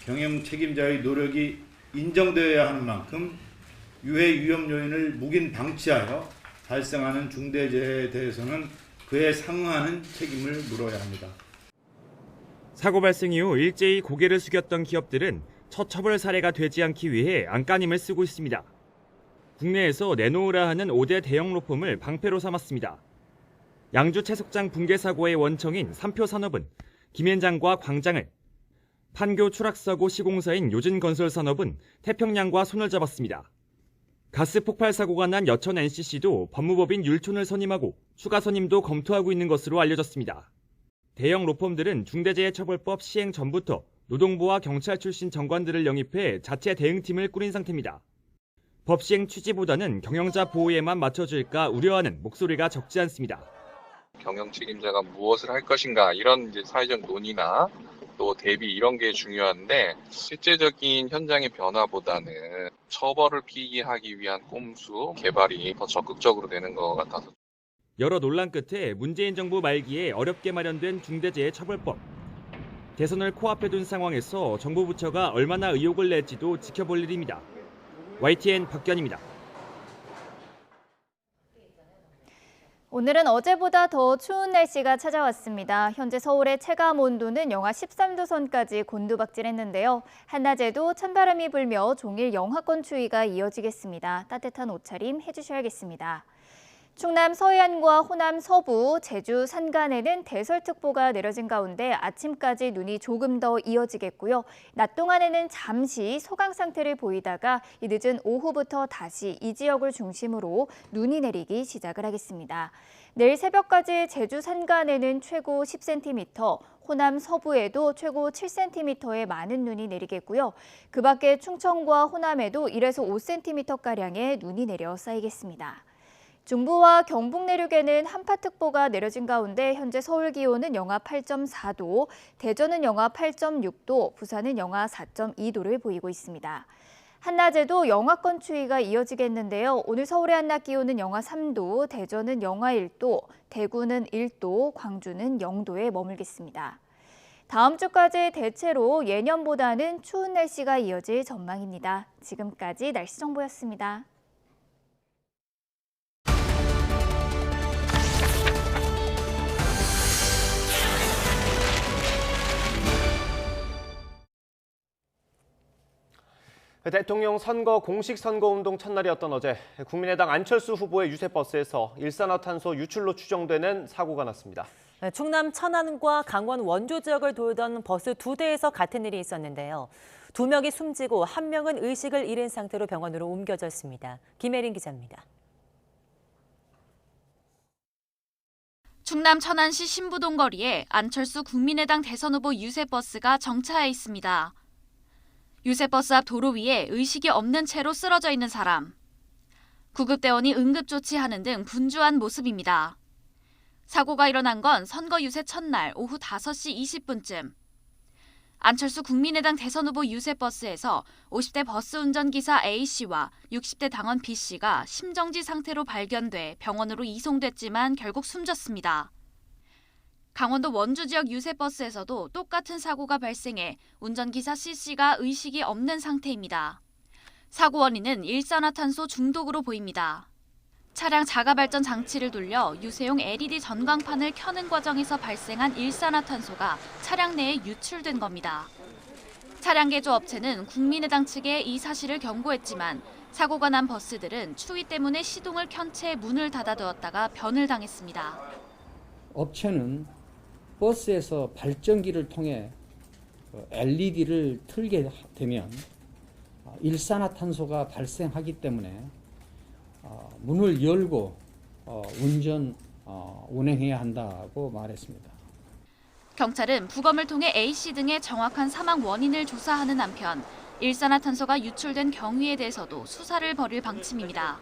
경영 책임자의 노력이 인정되어야 하는 만큼 유해 위험 요인을 묵인 방치하여 발생하는 중대재해에 대해서는 그에 상응하는 책임을 물어야 합니다. 사고 발생 이후 일제히 고개를 숙였던 기업들은 첫 처벌 사례가 되지 않기 위해 안간힘을 쓰고 있습니다. 국내에서 내놓으라 하는 5대 대형 로펌을 방패로 삼았습니다. 양주 채석장 붕괴 사고의 원청인 삼표산업은 김앤장과 광장을, 판교 추락사고 시공사인 요진건설산업은 태평양과 손을 잡았습니다. 가스 폭발 사고가 난 여천 NCC도 법무법인 율촌을 선임하고 추가 선임도 검토하고 있는 것으로 알려졌습니다. 대형 로펌들은 중대재해처벌법 시행 전부터 노동부와 경찰 출신 정관들을 영입해 자체 대응팀을 꾸린 상태입니다. 법 시행 취지보다는 경영자 보호에만 맞춰질까 우려하는 목소리가 적지 않습니다. 경영 책임자가 무엇을 할 것인가 이런 이제 사회적 논의나 또 대비 이런 게 중요한데 실제적인 현장의 변화보다는 처벌을 피하기 위한 꼼수 개발이 더 적극적으로 되는 것 같아서. 여러 논란 끝에 문재인 정부 말기에 어렵게 마련된 중대재해처벌법. 대선을 코앞에 둔 상황에서 정부 부처가 얼마나 의욕을 낼지도 지켜볼 일입니다. YTN 박견입니다. 오늘은 어제보다 더 추운 날씨가 찾아왔습니다. 현재 서울의 체감 온도는 영하 13도 선까지 곤두박질했는데요. 한낮에도 찬바람이 불며 종일 영하권 추위가 이어지겠습니다. 따뜻한 옷차림 해주셔야겠습니다. 충남 서해안과 호남 서부, 제주 산간에는 대설특보가 내려진 가운데 아침까지 눈이 조금 더 이어지겠고요. 낮 동안에는 잠시 소강 상태를 보이다가 늦은 오후부터 다시 이 지역을 중심으로 눈이 내리기 시작을 하겠습니다. 내일 새벽까지 제주 산간에는 최고 10cm, 호남 서부에도 최고 7cm의 많은 눈이 내리겠고요. 그 밖에 충청과 호남에도 1에서 5cm가량의 눈이 내려 쌓이겠습니다. 중부와 경북 내륙에는 한파특보가 내려진 가운데 현재 서울 기온은 영하 8.4도, 대전은 영하 8.6도, 부산은 영하 4.2도를 보이고 있습니다. 한낮에도 영하권 추위가 이어지겠는데요. 오늘 서울의 한낮 기온은 영하 3도, 대전은 영하 1도, 대구는 1도, 광주는 0도에 머물겠습니다. 다음 주까지 대체로 예년보다는 추운 날씨가 이어질 전망입니다. 지금까지 날씨 정보였습니다. 대통령 선거 공식 선거운동 첫날이었던 어제 국민의당 안철수 후보의 유세버스에서 일산화탄소 유출로 추정되는 사고가 났습니다. 충남 천안과 강원 원주 지역을 돌던 버스 2대에서 같은 일이 있었는데요. 2명이 숨지고 1명은 의식을 잃은 상태로 병원으로 옮겨졌습니다. 김혜린 기자입니다. 충남 천안시 신부동 거리에 안철수 국민의당 대선 후보 유세버스가 정차해 있습니다. 유세버스 앞 도로 위에 의식이 없는 채로 쓰러져 있는 사람. 구급대원이 응급조치하는 등 분주한 모습입니다. 사고가 일어난 건 선거 유세 첫날 오후 5시 20분쯤. 안철수 국민의당 대선 후보 유세버스에서 50대 버스 운전기사 A씨와 60대 당원 B씨가 심정지 상태로 발견돼 병원으로 이송됐지만 결국 숨졌습니다. 강원도 원주 지역 유세버스에서도 똑같은 사고가 발생해 운전기사 C씨가 의식이 없는 상태입니다. 사고 원인은 일산화탄소 중독으로 보입니다. 차량 자가발전 장치를 돌려 유세용 LED 전광판을 켜는 과정에서 발생한 일산화탄소가 차량 내에 유출된 겁니다. 차량 개조업체는 국민의당 측에 이 사실을 경고했지만 사고가 난 버스들은 추위 때문에 시동을 켠 채 문을 닫아두었다가 변을 당했습니다. 업체는 버스에서 발전기를 통해 LED를 틀게 되면 일산화탄소가 발생하기 때문에 문을 열고 운행해야 한다고 말했습니다. 경찰은 부검을 통해 A씨 등의 정확한 사망 원인을 조사하는 한편 일산화탄소가 유출된 경위에 대해서도 수사를 벌일 방침입니다.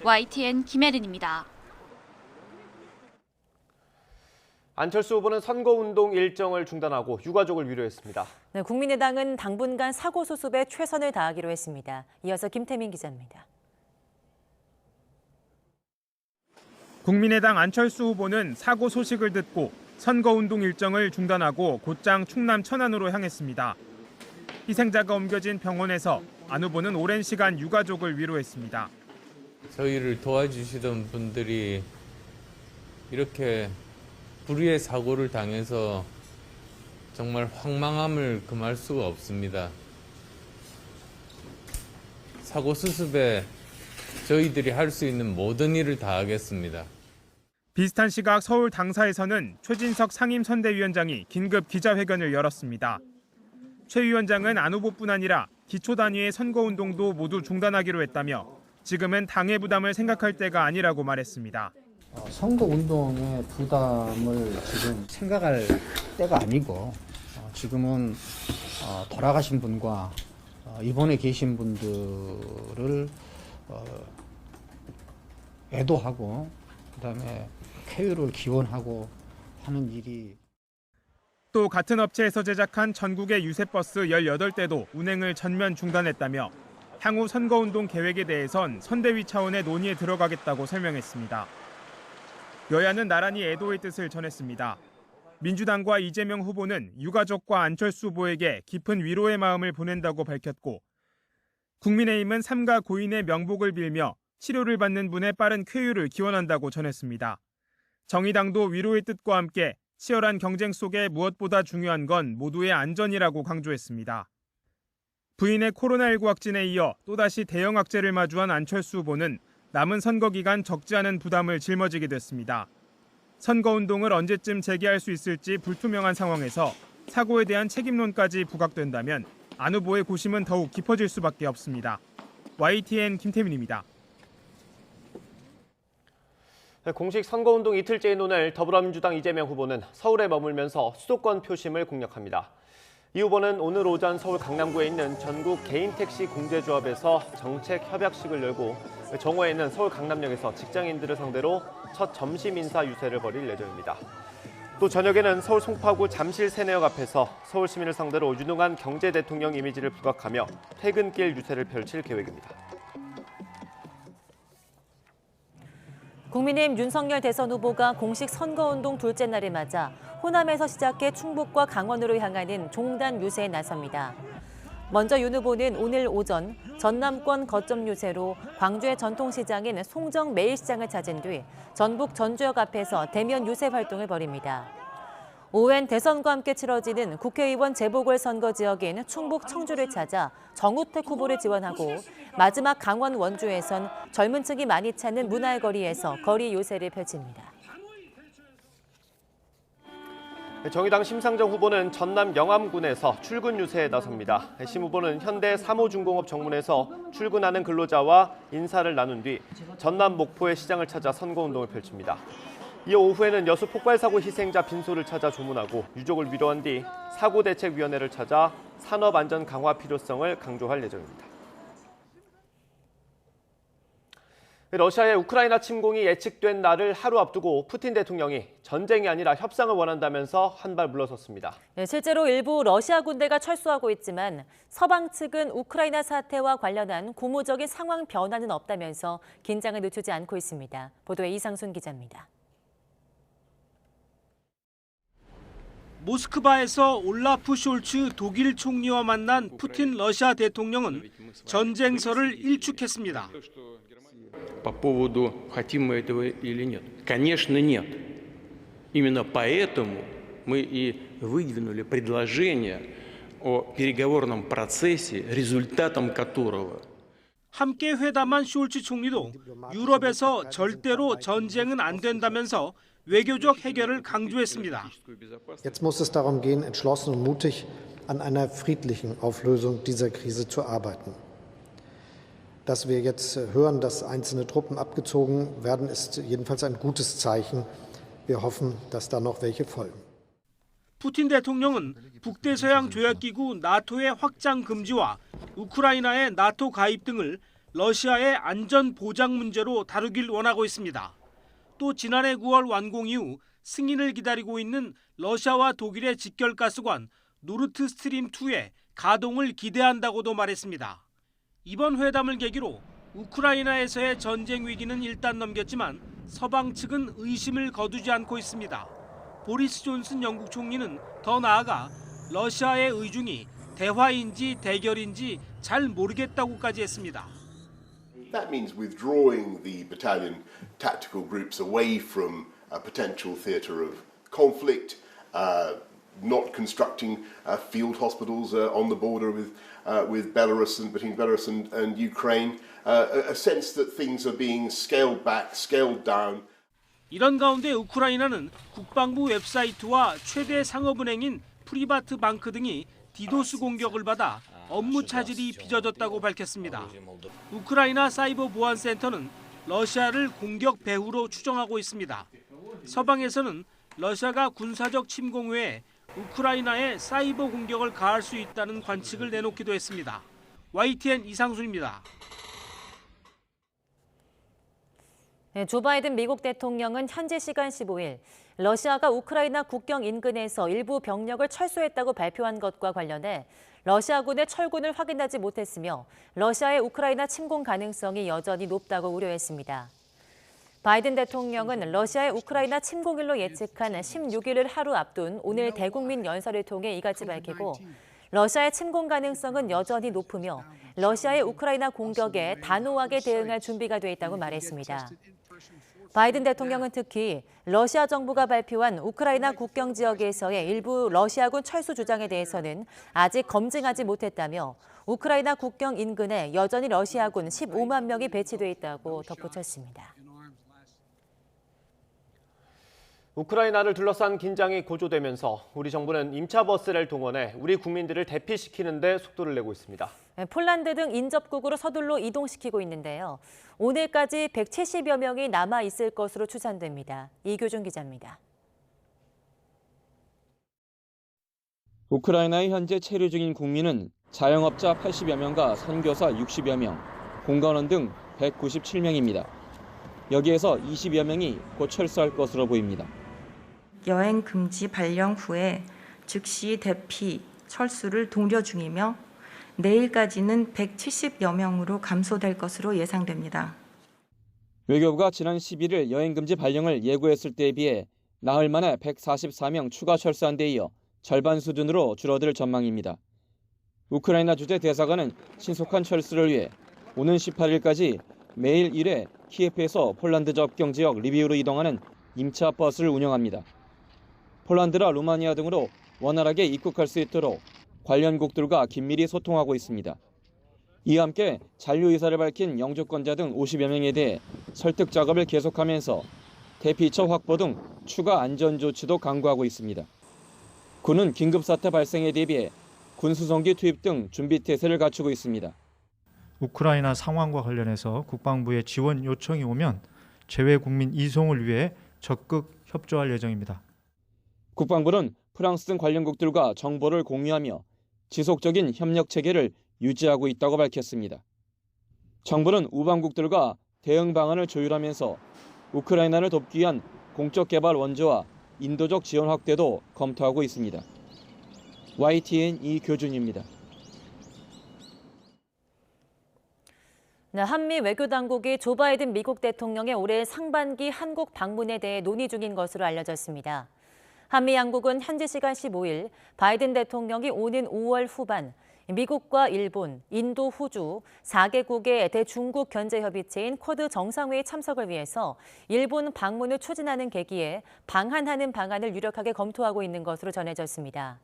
YTN 김혜린입니다. 안철수 후보는 선거운동 일정을 중단하고 유가족을 위로했습니다. 네, 국민의당은 당분간 사고 수습에 최선을 다하기로 했습니다. 이어서 김태민 기자입니다. 국민의당 안철수 후보는 사고 소식을 듣고 선거운동 일정을 중단하고 곧장 충남 천안으로 향했습니다. 희생자가 옮겨진 병원에서 안 후보는 오랜 시간 유가족을 위로했습니다. 저희를 도와주시던 분들이 이렇게 불의의 사고를 당해서 정말 황망함을 금할 수가 없습니다. 사고 수습에 저희들이 할 수 있는 모든 일을 다하겠습니다. 비슷한 시각 서울 당사에서는 최진석 상임선대위원장이 긴급 기자회견을 열었습니다. 최 위원장은 안 후보뿐 아니라 기초 단위의 선거운동도 모두 중단하기로 했다며 지금은 당의 부담을 생각할 때가 아니라고 말했습니다. 선거운동의 부담을 지금 생각할 때가 아니고 지금은 돌아가신 분과 입원해 계신 분들을 애도하고 그다음에 쾌유를 기원하고 하는 일이. 또 같은 업체에서 제작한 전국의 유세버스 18대도 운행을 전면 중단했다며 향후 선거운동 계획에 대해선 선대위 차원의 논의에 들어가겠다고 설명했습니다. 여야는 나란히 애도의 뜻을 전했습니다. 민주당과 이재명 후보는 유가족과 안철수 후보에게 깊은 위로의 마음을 보낸다고 밝혔고 국민의힘은 삼가 고인의 명복을 빌며 치료를 받는 분의 빠른 쾌유를 기원한다고 전했습니다. 정의당도 위로의 뜻과 함께 치열한 경쟁 속에 무엇보다 중요한 건 모두의 안전이라고 강조했습니다. 부인의 코로나19 확진에 이어 또다시 대형 악재를 마주한 안철수 후보는 남은 선거 기간 적지 않은 부담을 짊어지게 됐습니다. 선거운동을 언제쯤 재개할 수 있을지 불투명한 상황에서 사고에 대한 책임론까지 부각된다면 안 후보의 고심은 더욱 깊어질 수밖에 없습니다. YTN 김태민입니다. 공식 선거운동 이틀째인 오늘 더불어민주당 이재명 후보는 서울에 머물면서 수도권 표심을 공략합니다. 이 후보는 오늘 오전 서울 강남구에 있는 전국 개인택시 공제조합에서 정책 협약식을 열고 정오에는 서울 강남역에서 직장인들을 상대로 첫 점심 인사 유세를 벌일 예정입니다. 또 저녁에는 서울 송파구 잠실 세내역 앞에서 서울 시민을 상대로 유능한 경제 대통령 이미지를 부각하며 퇴근길 유세를 펼칠 계획입니다. 국민의힘 윤석열 대선 후보가 공식 선거운동 둘째 날을 맞아 호남에서 시작해 충북과 강원으로 향하는 종단 유세에 나섭니다. 먼저 윤 후보는 오늘 오전 전남권 거점 유세로 광주의 전통시장인 송정 매일시장을 찾은 뒤 전북 전주역 앞에서 대면 유세 활동을 벌입니다. 오후엔 대선과 함께 치러지는 국회의원 재보궐선거 지역인 충북 청주를 찾아 정우택 후보를 지원하고 마지막 강원 원주에선 젊은 층이 많이 찾는 문화거리에서 거리 요새를 펼칩니다. 정의당 심상정 후보는 전남 영암군에서 출근 유세에 나섭니다. 심 후보는 현대 사모중공업 정문에서 출근하는 근로자와 인사를 나눈 뒤 전남 목포의 시장을 찾아 선거운동을 펼칩니다. 이어 오후에는 여수 폭발사고 희생자 빈소를 찾아 조문하고 유족을 위로한 뒤 사고대책위원회를 찾아 산업안전 강화 필요성을 강조할 예정입니다. 러시아의 우크라이나 침공이 예측된 날을 하루 앞두고 푸틴 대통령이 전쟁이 아니라 협상을 원한다면서 한 발 물러섰습니다. 네, 실제로 일부 러시아 군대가 철수하고 있지만 서방 측은 우크라이나 사태와 관련한 고무적인 상황 변화는 없다면서 긴장을 늦추지 않고 있습니다. 보도에 이상순 기자입니다. 모스크바에서 올라프 숄츠 독일 총리와 만난 푸틴 러시아 대통령은 전쟁설을 일축했습니다. По поводу хотим мы этого или нет? Конечно, нет. Именно поэтому мы и выдвинули предложение о переговорном процессе, результатом которого 함께 회담한 숄츠 총리도 유럽에서 절대로 전쟁은 안 된다면서 외교적 해결을 강조했습니다. Jetzt muss es darum gehen, entschlossen und mutig an einer friedlichen Auflösung dieser Krise zu arbeiten. Dass wir jetzt hören, dass einzelne Truppen abgezogen werden, ist jedenfalls ein gutes Zeichen. Wir hoffen, dass da noch welche folgen. 푸틴 대통령은 북대서양 조약기구 나토의 확장 금지와 우크라이나의 나토 가입 등을 러시아의 안전 보장 문제로 다루길 원하고 있습니다. 또 지난해 9월 완공 이후 승인을 기다리고 있는 러시아와 독일의 직결가스관 노르트 스트림 2의 가동을 기대한다고도 말했습니다. 이번 회담을 계기로 우크라이나에서의 전쟁 위기는 일단 넘겼지만 서방 측은 의심을 거두지 않고 있습니다. 보리스 존슨 영국 총리는 더 나아가 러시아의 의중이 대화인지 대결인지 잘 모르겠다고까지 했습니다. That means withdrawing the battalion tactical groups away from a potential theatre of conflict, not constructing field hospitals on the border with Belarus and between Belarus and Ukraine, a sense that things are being scaled back, scaled down. 이런 가운데 우크라이나는 국방부 웹사이트와 최대 상업은행인 프리바트 방크 등이 디도스 공격을 받아 업무 차질이 빚어졌다고 밝혔습니다. 우크라이나 사이버 보안센터는 러시아를 공격 배후로 추정하고 있습니다. 서방에서는 러시아가 군사적 침공 외에 우크라이나에 사이버 공격을 가할 수 있다는 관측을 내놓기도 했습니다. YTN 이상순입니다. 조 바이든 미국 대통령은 현지 시간 15일 러시아가 우크라이나 국경 인근에서 일부 병력을 철수했다고 발표한 것과 관련해 러시아군의 철군을 확인하지 못했으며 러시아의 우크라이나 침공 가능성이 여전히 높다고 우려했습니다. 바이든 대통령은 러시아의 우크라이나 침공일로 예측한 16일을 하루 앞둔 오늘 대국민 연설을 통해 이같이 밝히고 러시아의 침공 가능성은 여전히 높으며 러시아의 우크라이나 공격에 단호하게 대응할 준비가 돼 있다고 말했습니다. 바이든 대통령은 특히 러시아 정부가 발표한 우크라이나 국경 지역에서의 일부 러시아군 철수 주장에 대해서는 아직 검증하지 못했다며 우크라이나 국경 인근에 여전히 러시아군 15만 명이 배치돼 있다고 덧붙였습니다. 우크라이나를 둘러싼 긴장이 고조되면서 우리 정부는 임차 버스를 동원해 우리 국민들을 대피시키는 데 속도를 내고 있습니다. 폴란드 등 인접국으로 서둘러 이동시키고 있는데요. 오늘까지 170여 명이 남아 있을 것으로 추산됩니다. 이교준 기자입니다. 우크라이나에 현재 체류 중인 국민은 자영업자 80여 명과 선교사 60여 명, 공관원 등 197명입니다. 여기에서 20여 명이 곧 철수할 것으로 보입니다. 여행 금지 발령 후에 즉시 대피, 철수를 독려 중이며 내일까지는 170여 명으로 감소될 것으로 예상됩니다. 외교부가 지난 11일 여행 금지 발령을 예고했을 때에 비해 나흘 만에 144명 추가 철수한 데 이어 절반 수준으로 줄어들 전망입니다. 우크라이나 주재 대사관은 신속한 철수를 위해 오는 18일까지 매일 1회 키예프에서 폴란드 접경 지역 리비우로 이동하는 임차 버스를 운영합니다. 폴란드라 루마니아 등으로 원활하게 입국할 수 있도록 관련국들과 긴밀히 소통하고 있습니다. 이와 함께 잔류 의사를 밝힌 영주권자 등 50여 명에 대해 설득 작업을 계속하면서 대피처 확보 등 추가 안전 조치도 강구하고 있습니다. 군은 긴급사태 발생에 대비해 군수성기 투입 등 준비 태세를 갖추고 있습니다. 우크라이나 상황과 관련해서 국방부의 지원 요청이 오면 재외 국민 이송을 위해 적극 협조할 예정입니다. 국방부는 프랑스 등 관련국들과 정보를 공유하며 지속적인 협력 체계를 유지하고 있다고 밝혔습니다. 정부는 우방국들과 대응 방안을 조율하면서 우크라이나를 돕기 위한 공적 개발 원조와 인도적 지원 확대도 검토하고 있습니다. YTN 이교준입니다. 한미 외교당국이 조 바이든 미국 대통령의 올해 상반기 한국 방문에 대해 논의 중인 것으로 알려졌습니다. 한미 양국은 현지 시간 15일 바이든 대통령이 오는 5월 후반 미국과 일본, 인도, 호주 4개국의 대중국 견제협의체인 쿼드 정상회의 참석을 위해서 일본 방문을 추진하는 계기에 방한하는 방안을 유력하게 검토하고 있는 것으로 전해졌습니다.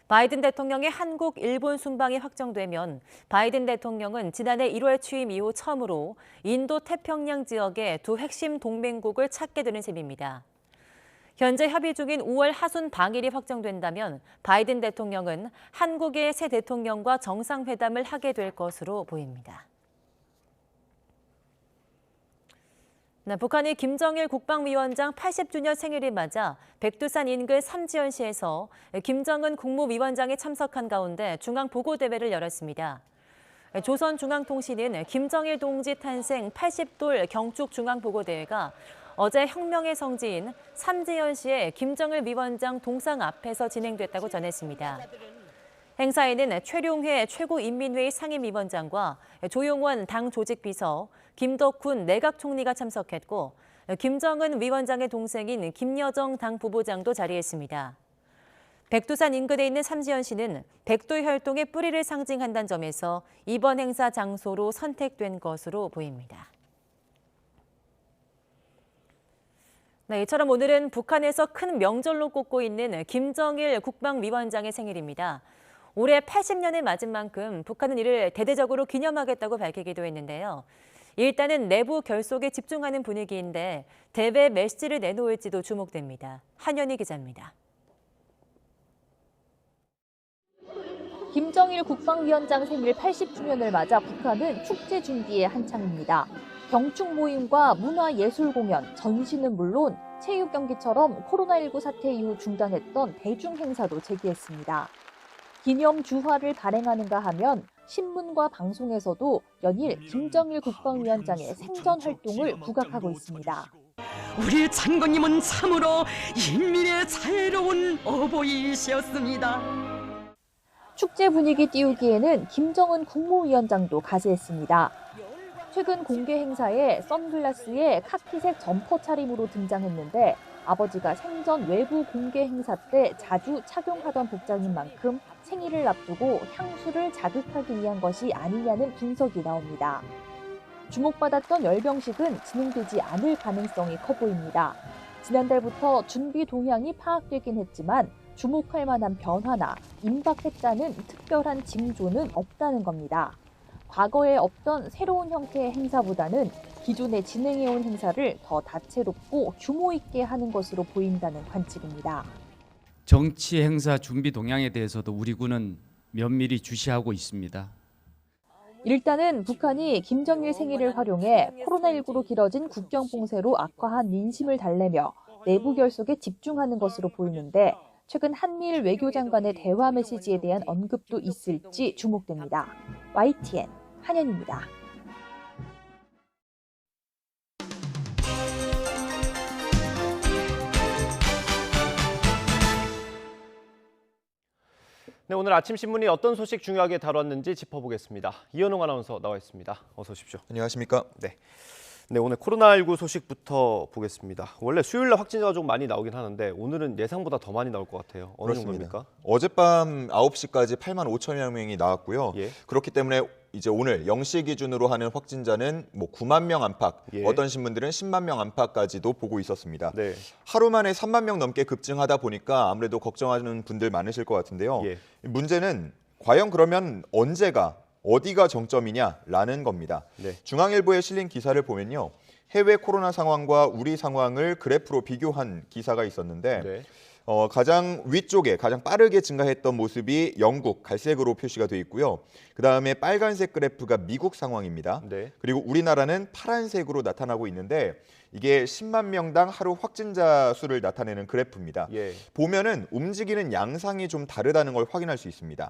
바이든 대통령의 한국, 일본 순방이 확정되면 바이든 대통령은 지난해 1월 취임 이후 처음으로 인도 태평양 지역의 두 핵심 동맹국을 찾게 되는 셈입니다. 현재 협의 중인 5월 하순 방일이 확정된다면 바이든 대통령은 한국의 새 대통령과 정상회담을 하게 될 것으로 보입니다. 북한이 김정일 국방위원장 80주년 생일을 맞아 백두산 인근 삼지연시에서 김정은 국무위원장이 참석한 가운데 중앙보고대회를 열었습니다. 조선중앙통신은 김정일 동지 탄생 80돌 경축 중앙보고대회가 어제 혁명의 성지인 삼지연시의 김정일 위원장 동상 앞에서 진행됐다고 전했습니다. 행사에는 최룡해 최고인민회의 상임위원장과 조용원 당 조직비서, 김덕훈 내각총리가 참석했고 김정은 위원장의 동생인 김여정 당 부부장도 자리했습니다. 백두산 인근에 있는 삼지연시는 백도 혈통의 뿌리를 상징한다는 점에서 이번 행사 장소로 선택된 것으로 보입니다. 네, 이처럼 오늘은 북한에서 큰 명절로 꼽고 있는 김정일 국방위원장의 생일입니다. 올해 80년을 맞은 만큼 북한은 이를 대대적으로 기념하겠다고 밝히기도 했는데요. 일단은 내부 결속에 집중하는 분위기인데 대외 메시지를 내놓을지도 주목됩니다. 한현희 기자입니다. 김정일 국방위원장 생일 80주년을 맞아 북한은 축제 준비에 한창입니다. 경축 모임과 문화예술 공연, 전시는 물론 체육 경기처럼 코로나19 사태 이후 중단했던 대중 행사도 재개했습니다. 기념 주화를 발행하는가 하면 신문과 방송에서도 연일 김정일 국방위원장의 생전 활동을 부각하고 있습니다. 우리 장군님은 참으로 인민의 자애로운 어버이시였습니다. 축제 분위기 띄우기에는 김정은 국무위원장도 가세했습니다. 최근 공개 행사에 선글라스에 카키색 점퍼 차림으로 등장했는데 아버지가 생전 외부 공개 행사 때 자주 착용하던 복장인 만큼 생일을 앞두고 향수를 자극하기 위한 것이 아니냐는 분석이 나옵니다. 주목받았던 열병식은 진행되지 않을 가능성이 커 보입니다. 지난달부터 준비 동향이 파악되긴 했지만 주목할 만한 변화나 임박했다는 특별한 징조는 없다는 겁니다. 과거에 없던 새로운 형태의 행사보다는 기존에 진행해온 행사를 더 다채롭고 규모 있게 하는 것으로 보인다는 관측입니다. 정치 행사 준비 동향에 대해서도 우리 군은 면밀히 주시하고 있습니다. 일단은 북한이 김정일 생일을 활용해 코로나19로 길어진 국경 봉쇄로 악화한 민심을 달래며 내부 결속에 집중하는 것으로 보이는데 최근 한미일 외교장관의 대화 메시지에 대한 언급도 있을지 주목됩니다. YTN 한현입니다. 네, 오늘 아침 신문이 어떤 소식 중요하게 다뤘는지 짚어보겠습니다. 이현웅 아나운서 나와 있습니다. 어서 오십시오. 안녕하십니까? 네, 오늘 코로나19 소식부터 보겠습니다. 원래 수요일날 확진자가 좀 많이 나오긴 하는데 오늘은 예상보다 더 많이 나올 것 같아요. 어느 그렇습니다. 정도입니까? 어젯밤 9시까지 8만 5천여 명이 나왔고요. 예. 그렇기 때문에 이제 오늘 0시 기준으로 하는 확진자는 9만 명 안팎, 예. 어떤 신문들은 10만 명 안팎까지도 보고 있었습니다. 네. 하루 만에 3만 명 넘게 급증하다 보니까 아무래도 걱정하는 분들 많으실 것 같은데요. 예. 문제는 과연 그러면 언제가 어디가 정점이냐라는 겁니다. 네. 중앙일보에 실린 기사를 보면요. 해외 코로나 상황과 우리 상황을 그래프로 비교한 기사가 있었는데 네. 가장 위쪽에 가장 빠르게 증가했던 모습이 영국 갈색으로 표시가 되어 있고요. 그다음에 빨간색 그래프가 미국 상황입니다. 네. 그리고 우리나라는 파란색으로 나타나고 있는데 이게 10만 명당 하루 확진자 수를 나타내는 그래프입니다. 예. 보면은 움직이는 양상이 좀 다르다는 걸 확인할 수 있습니다.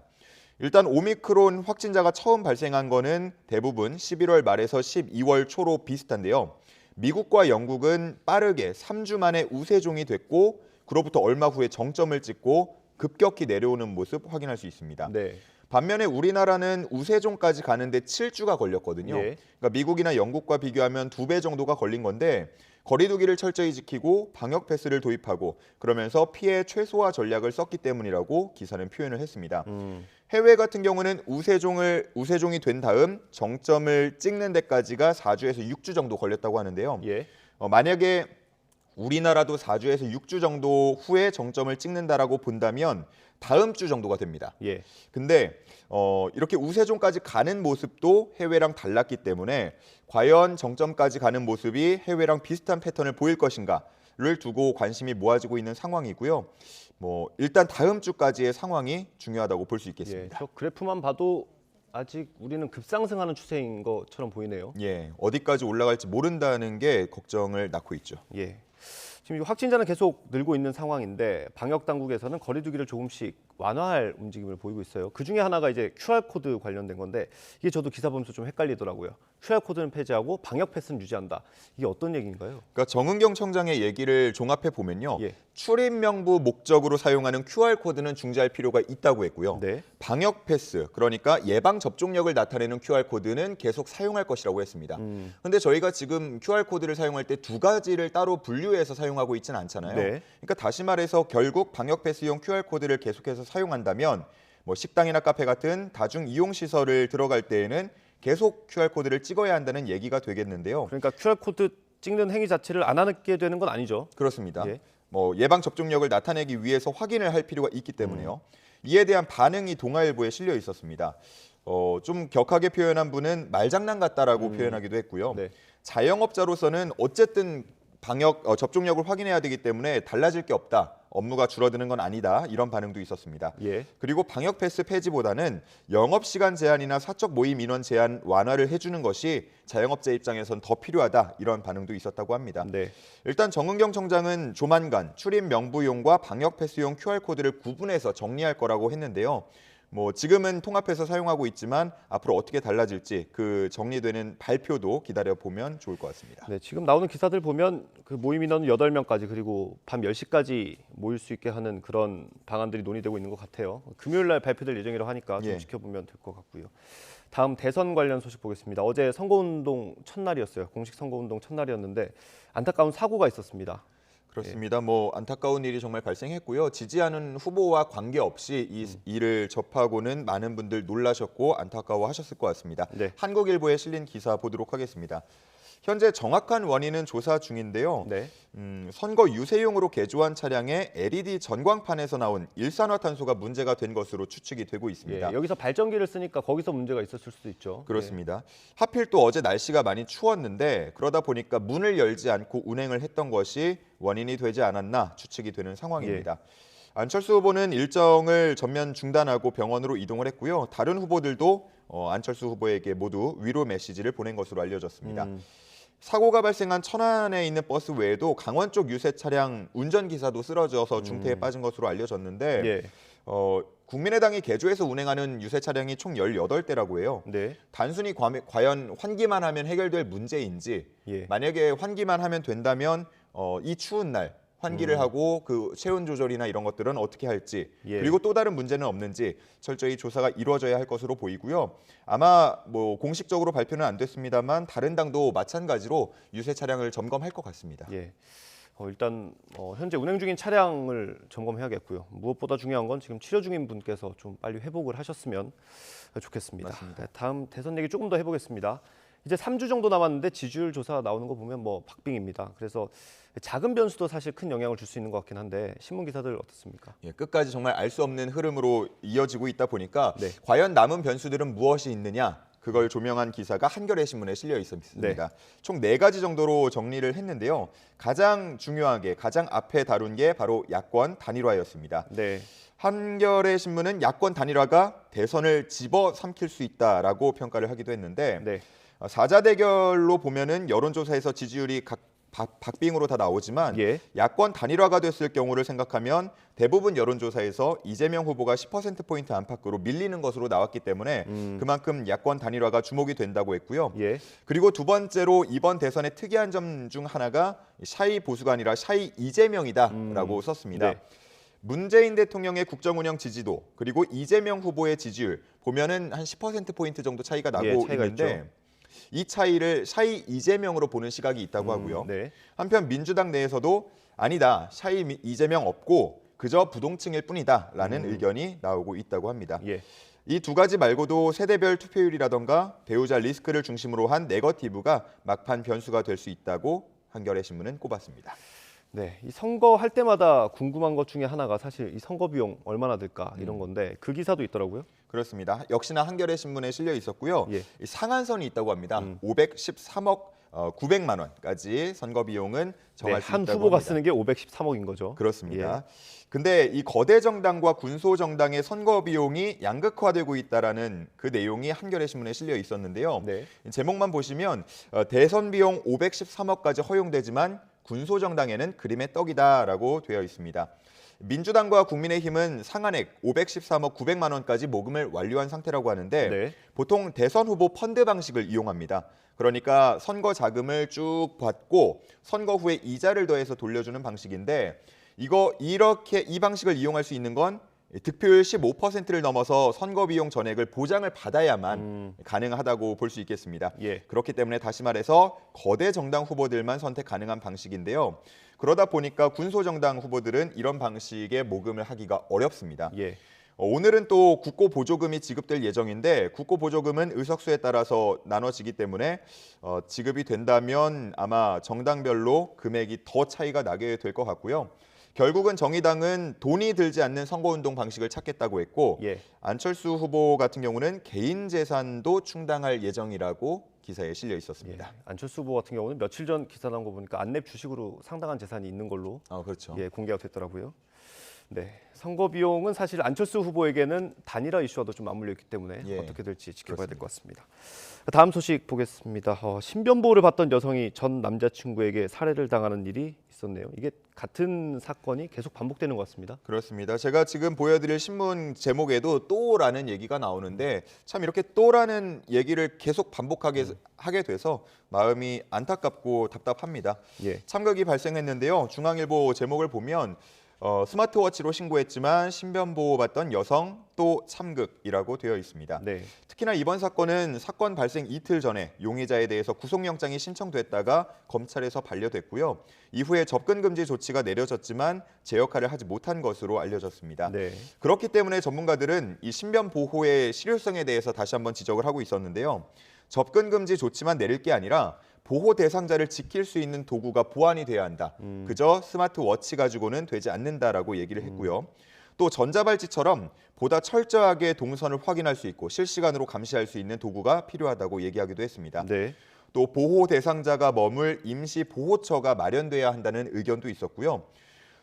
일단 오미크론 확진자가 처음 발생한 거는 대부분 11월 말에서 12월 초로 비슷한데요. 미국과 영국은 빠르게 3주 만에 우세종이 됐고 그로부터 얼마 후에 정점을 찍고 급격히 내려오는 모습 확인할 수 있습니다. 네. 반면에 우리나라는 우세종까지 가는데 7주가 걸렸거든요. 예. 그러니까 미국이나 영국과 비교하면 2배 정도가 걸린 건데 거리 두기를 철저히 지키고 방역 패스를 도입하고 그러면서 피해 최소화 전략을 썼기 때문이라고 기사는 표현을 했습니다. 해외 같은 경우는 우세종이 된 다음 정점을 찍는 데까지가 4주에서 6주 정도 걸렸다고 하는데요. 예. 만약에 우리나라도 4주에서 6주 정도 후에 정점을 찍는다라고 본다면 다음 주 정도가 됩니다. 예. 근데 이렇게 우세종까지 가는 모습도 해외랑 달랐기 때문에 과연 정점까지 가는 모습이 해외랑 비슷한 패턴을 보일 것인가를 두고 관심이 모아지고 있는 상황이고요. 일단 다음 주까지의 상황이 중요하다고 볼 수 있겠습니다. 저 그래프만 봐도 아직 우리는 급상승하는 추세인 것처럼 보이네요. 예, 어디까지 올라갈지 모른다는 게 걱정을 낳고 있죠. 예. 지금 확진자는 계속 늘고 있는 상황인데 방역 당국에서는 거리 두기를 조금씩 완화할 움직임을 보이고 있어요. 그 중에 하나가 이제 QR코드 관련된 건데 이게 저도 기사 보면서 좀 헷갈리더라고요. QR코드는 폐지하고 방역 패스는 유지한다. 이게 어떤 얘기인가요? 그러니까 정은경 청장의 얘기를 종합해 보면요. 출입 명부 목적으로 사용하는 QR코드는 중지할 필요가 있다고 했고요. 방역 패스, 그러니까 예방 접종력을 나타내는 QR코드는 계속 사용할 것이라고 했습니다. 그런데 저희가 지금 QR코드를 사용할 때 두 가지를 따로 분류해서 사용하고 있지는 않잖아요. 그러니까 다시 말해서 결국 방역 패스용 QR코드를 계속해서 사용한다면 뭐 식당이나 카페 같은 다중 이용 시설을 들어갈 때에는 계속 QR코드를 찍어야 한다는 얘기가 되겠는데요. 그러니까 QR코드 찍는 행위 자체를 안 하게 되는 건 아니죠. 그렇습니다. 뭐 예방 접종력을 나타내기 위해서 확인을 할 필요가 있기 때문에요. 이에 대한 반응이 동아일보에 실려 있었습니다. 좀 격하게 표현한 분은 말장난 같다라고 표현하기도 했고요. 자영업자로서는 어쨌든 방역 접종력을 확인해야 되기 때문에 달라질 게 없다. 업무가 줄어드는 건 아니다. 이런 반응도 있었습니다. 그리고 방역 패스 폐지보다는 영업시간 제한이나 사적 모임 인원 제한 완화를 해주는 것이 자영업자 입장에선 더 필요하다. 이런 반응도 있었다고 합니다. 일단 정은경 청장은 조만간 출입 명부용과 방역 패스용 QR코드를 구분해서 정리할 거라고 했는데요. 뭐 지금은 통합해서 사용하고 있지만 앞으로 어떻게 달라질지 그 정리되는 발표도 기다려보면 좋을 것 같습니다. 네, 지금 나오는 기사들 보면 그 모임 인원은 8명까지 그리고 밤 10시까지 모일 수 있게 하는 그런 방안들이 논의되고 있는 것 같아요. 금요일 날 발표될 예정이라고 하니까 좀 지켜보면 될 것 같고요. 다음 대선 관련 소식 보겠습니다. 어제 선거운동 첫날이었어요. 공식 선거운동 첫날이었는데 안타까운 사고가 있었습니다. 그렇습니다. 뭐 안타까운 일이 정말 발생했고요. 지지하는 후보와 관계없이 이 일을 접하고는 많은 분들 놀라셨고 안타까워하셨을 것 같습니다. 한국일보에 실린 기사 보도록 하겠습니다. 현재 정확한 원인은 조사 중인데요. 선거 유세용으로 개조한 차량의 LED 전광판에서 나온 일산화탄소가 문제가 된 것으로 추측이 되고 있습니다. 여기서 발전기를 쓰니까 거기서 문제가 있었을 수도 있죠. 그렇습니다. 하필 또 어제 날씨가 많이 추웠는데 그러다 보니까 문을 열지 않고 운행을 했던 것이 원인이 되지 않았나 추측이 되는 상황입니다. 안철수 후보는 일정을 전면 중단하고 병원으로 이동을 했고요. 다른 후보들도 안철수 후보에게 모두 위로 메시지를 보낸 것으로 알려졌습니다. 사고가 발생한 천안에 있는 버스 외에도 강원 쪽 유세 차량 운전기사도 쓰러져서 중태에 빠진 것으로 알려졌는데 국민의당이 개조해서 운행하는 유세 차량이 총 18대라고 해요. 단순히 과연 환기만 하면 해결될 문제인지 만약에 환기만 하면 된다면 이 추운 날 환기를 하고 그 체온 조절이나 이런 것들은 어떻게 할지 그리고 또 다른 문제는 없는지 철저히 조사가 이루어져야 할 것으로 보이고요. 아마 뭐 공식적으로 발표는 안 됐습니다만 다른 당도 마찬가지로 유세 차량을 점검할 것 같습니다. 일단 현재 운행 중인 차량을 점검해야겠고요. 무엇보다 중요한 건 지금 치료 중인 분께서 좀 빨리 회복을 하셨으면 좋겠습니다. 다음 대선 얘기 조금 더 해보겠습니다. 이제 3주 정도 남았는데 지지율 조사 나오는 거 보면 뭐 박빙입니다. 그래서 작은 변수도 사실 큰 영향을 줄 수 있는 것 같긴 한데 신문 기사들 어떻습니까? 끝까지 정말 알 수 없는 흐름으로 이어지고 있다 보니까 과연 남은 변수들은 무엇이 있느냐 그걸 조명한 기사가 한겨레 신문에 실려 있습니다. 총 4가지 정도로 정리를 했는데요. 가장 중요하게 가장 앞에 다룬 게 바로 야권 단일화였습니다. 한겨레 신문은 야권 단일화가 대선을 집어삼킬 수 있다라고 평가를 하기도 했는데 사자 대결로 보면은 여론조사에서 지지율이 각 박빙으로 다 나오지만 야권 단일화가 됐을 경우를 생각하면 대부분 여론조사에서 이재명 후보가 10%포인트 안팎으로 밀리는 것으로 나왔기 때문에 그만큼 야권 단일화가 주목이 된다고 했고요. 그리고 두 번째로 이번 대선의 특이한 점 중 하나가 샤이 보수가 아니라 샤이 이재명이다라고 썼습니다. 문재인 대통령의 국정운영 지지도 그리고 이재명 후보의 지지율 보면은 한 10%포인트 정도 차이가 나고 있는데 이 차이를 샤이 이재명으로 보는 시각이 있다고 하고요. 한편 민주당 내에서도 아니다. 샤이 이재명 없고 그저 부동층일 뿐이다라는 의견이 나오고 있다고 합니다. 이 두 가지 말고도 세대별 투표율이라던가 배우자 리스크를 중심으로 한 네거티브가 막판 변수가 될 수 있다고 한겨레 신문은 꼽았습니다. 이 선거할 때마다 궁금한 것 중에 하나가 사실 이 선거 비용 얼마나 들까 이런 건데 그 기사도 있더라고요. 그렇습니다. 역시나 한겨레 신문에 실려 있었고요. 상한선이 있다고 합니다. 513억 900만 원까지 선거 비용은 정할 수 있다고 합니다. 한 후보가 쓰는 게 513억인 거죠. 그렇습니다. 근데 이 거대 정당과 군소 정당의 선거 비용이 양극화되고 있다라는 그 내용이 한겨레 신문에 실려 있었는데요. 제목만 보시면 대선 비용 513억까지 허용되지만 군소 정당에는 그림의 떡이다라고 되어 있습니다. 민주당과 국민의힘은 상한액 513억 900만 원까지 모금을 완료한 상태라고 하는데 네. 보통 대선 후보 펀드 방식을 이용합니다. 그러니까 선거 자금을 쭉 받고 선거 후에 이자를 더해서 돌려주는 방식인데 이 방식을 이용할 수 있는 건 득표율 15%를 넘어서 선거 비용 전액을 보장을 받아야만 가능하다고 볼 수 있겠습니다. 예. 그렇기 때문에 다시 말해서 거대 정당 후보들만 선택 가능한 방식인데요. 그러다 보니까 군소정당 후보들은 이런 방식의 모금을 하기가 어렵습니다. 예. 오늘은 또 국고 보조금이 지급될 예정인데 국고 보조금은 의석수에 따라서 나눠지기 때문에 지급이 된다면 아마 정당별로 금액이 더 차이가 나게 될 것 같고요. 결국은 정의당은 돈이 들지 않는 선거운동 방식을 찾겠다고 했고 예. 안철수 후보 같은 경우는 개인 재산도 충당할 예정이라고 기사에 실려 있었습니다. 예. 안철수 후보 같은 경우는 며칠 전 기사 나온 거 보니까 안랩 주식으로 상당한 재산이 있는 걸로 그렇죠. 예, 공개가 됐더라고요. 네, 선거 비용은 사실 안철수 후보에게는 단일화 이슈와도 좀 맞물려 있기 때문에 어떻게 될지 지켜봐야 될 것 같습니다. 다음 소식 보겠습니다. 신변보호를 받던 여성이 전 남자친구에게 살해를 당하는 일이 있었네요. 이게 같은 사건이 계속 반복되는 것 같습니다. 그렇습니다. 제가 지금 보여드릴 신문 제목에도 또라는 얘기가 나오는데 참 이렇게 또라는 얘기를 계속 반복하게 하게 돼서 마음이 안타깝고 답답합니다. 예. 참극이 발생했는데요. 중앙일보 제목을 보면 스마트워치로 신고했지만 신변보호받던 여성 또 참극이라고 되어 있습니다. 네. 특히나 이번 사건은 사건 발생 이틀 전에 용의자에 대해서 구속영장이 신청됐다가 검찰에서 반려됐고요. 이후에 접근금지 조치가 내려졌지만 제 역할을 하지 못한 것으로 알려졌습니다. 네. 그렇기 때문에 전문가들은 이 신변보호의 실효성에 대해서 다시 한번 지적을 하고 있었는데요. 접근금지 조치만 내릴 게 아니라 보호 대상자를 지킬 수 있는 도구가 보완이 돼야 한다. 그저 스마트워치 가지고는 되지 않는다라고 얘기를 했고요. 또 전자발찌처럼 보다 철저하게 동선을 확인할 수 있고 실시간으로 감시할 수 있는 도구가 필요하다고 얘기하기도 했습니다. 네. 또 보호 대상자가 머물 임시 보호처가 마련돼야 한다는 의견도 있었고요.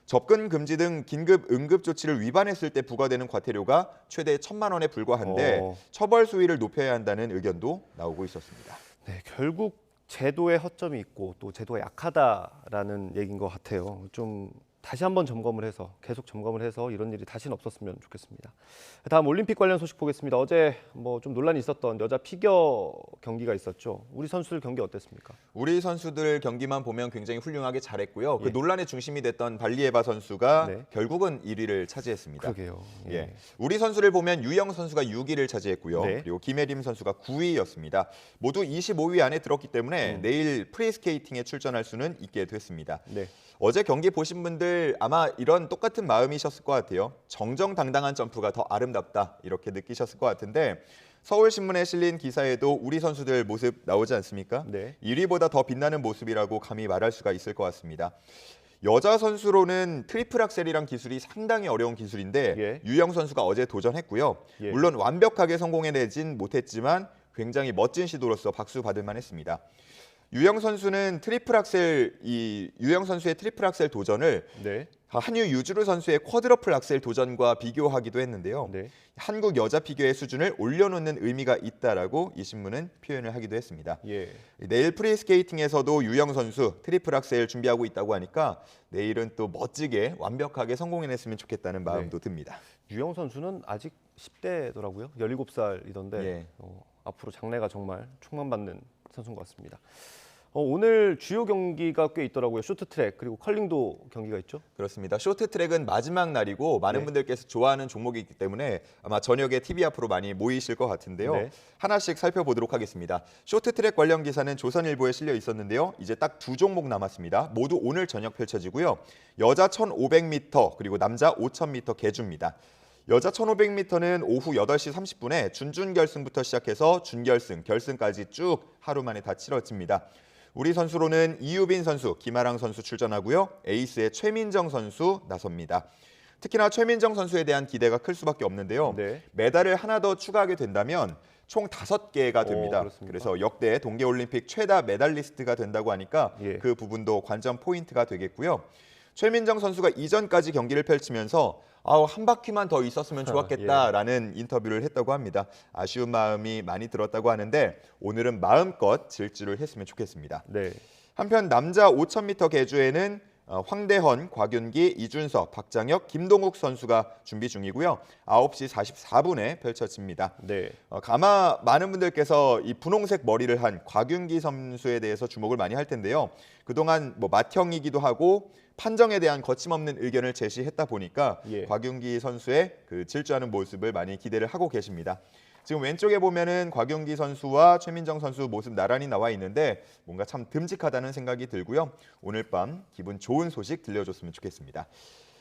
접근 금지 등 긴급 응급 조치를 위반했을 때 부과되는 과태료가 최대 1,000만 원에 불과한데 처벌 수위를 높여야 한다는 의견도 나오고 있었습니다. 네, 결국 제도에 허점이 있고 또 제도가 약하다라는 얘기인 것 같아요. 좀 다시 한번 계속 점검을 해서 이런 일이 다시는 없었으면 좋겠습니다. 다음 올림픽 관련 소식 보겠습니다. 어제 좀 논란이 있었던 여자 피겨 경기가 있었죠. 우리 선수들 경기 어땠습니까? 우리 선수들 경기만 보면 굉장히 훌륭하게 잘했고요. 그 논란의 중심이 됐던 발리에바 선수가 결국은 1위를 차지했습니다. 그러게요. 예. 우리 선수를 보면 유영 선수가 6위를 차지했고요. 네. 그리고 김혜림 선수가 9위였습니다. 모두 25위 안에 들었기 때문에 내일 프리스케이팅에 출전할 수는 있게 됐습니다. 네. 어제 경기 보신 분들 아마 이런 똑같은 마음이셨을 것 같아요. 정정당당한 점프가 더 아름답다 이렇게 느끼셨을 것 같은데 서울신문에 실린 기사에도 우리 선수들 모습 나오지 않습니까? 네. 1위보다 더 빛나는 모습이라고 감히 말할 수가 있을 것 같습니다. 여자 선수로는 트리플 악셀이란 기술이 상당히 어려운 기술인데 유영 선수가 어제 도전했고요. 물론 완벽하게 성공해내진 못했지만 굉장히 멋진 시도로서 박수 받을 만했습니다. 유영 선수의 트리플 악셀 도전을 한유 유주르 선수의 쿼드러플 악셀 도전과 비교하기도 했는데요. 한국 여자 피겨의 수준을 올려놓는 의미가 있다라고 이 신문은 표현을 하기도 했습니다. 내일 프리스케이팅에서도 유영 선수 트리플 악셀 준비하고 있다고 하니까 내일은 또 멋지게 완벽하게 성공해냈으면 좋겠다는 마음도 듭니다. 유영 선수는 아직 10대더라고요. 17살이던데 앞으로 장래가 정말 촉망받는 선수인 것 같습니다. 오늘 주요 경기가 꽤 있더라고요. 쇼트트랙 그리고 컬링도 경기가 있죠? 그렇습니다. 쇼트트랙은 마지막 날이고 많은 분들께서 좋아하는 종목이기 때문에 아마 저녁에 TV 앞으로 많이 모이실 것 같은데요. 하나씩 살펴보도록 하겠습니다. 쇼트트랙 관련 기사는 조선일보에 실려 있었는데요. 이제 딱 2종목 남았습니다. 모두 오늘 저녁 펼쳐지고요. 여자 1,500m 그리고 남자 5,000m 계주입니다. 여자 1,500m는 오후 8시 30분에 준결승부터 시작해서 준결승, 결승까지 쭉 하루 만에 다 치러집니다. 우리 선수로는 이유빈 선수, 김아랑 선수 출전하고요. 에이스의 최민정 선수 나섭니다. 특히나 최민정 선수에 대한 기대가 클 수밖에 없는데요. 메달을 하나 더 추가하게 된다면 총 5개가 됩니다. 그래서 역대 동계올림픽 최다 메달리스트가 된다고 하니까 그 부분도 관전 포인트가 되겠고요. 최민정 선수가 이전까지 경기를 펼치면서 한 바퀴만 더 있었으면 좋았겠다라는 인터뷰를 했다고 합니다. 아쉬운 마음이 많이 들었다고 하는데 오늘은 마음껏 질주를 했으면 좋겠습니다. 한편 남자 5,000m 계주에는 황대헌, 곽윤기, 이준석, 박장혁, 김동욱 선수가 준비 중이고요. 9시 44분에 펼쳐집니다. 네. 아마 많은 분들께서 이 분홍색 머리를 한 곽윤기 선수에 대해서 주목을 많이 할 텐데요. 그동안 맏형이기도 하고 판정에 대한 거침없는 의견을 제시했다 보니까 곽윤기 선수의 그 질주하는 모습을 많이 기대를 하고 계십니다. 지금 왼쪽에 보면은 곽윤기 선수와 최민정 선수 모습 나란히 나와 있는데 뭔가 참 듬직하다는 생각이 들고요. 오늘 밤 기분 좋은 소식 들려줬으면 좋겠습니다.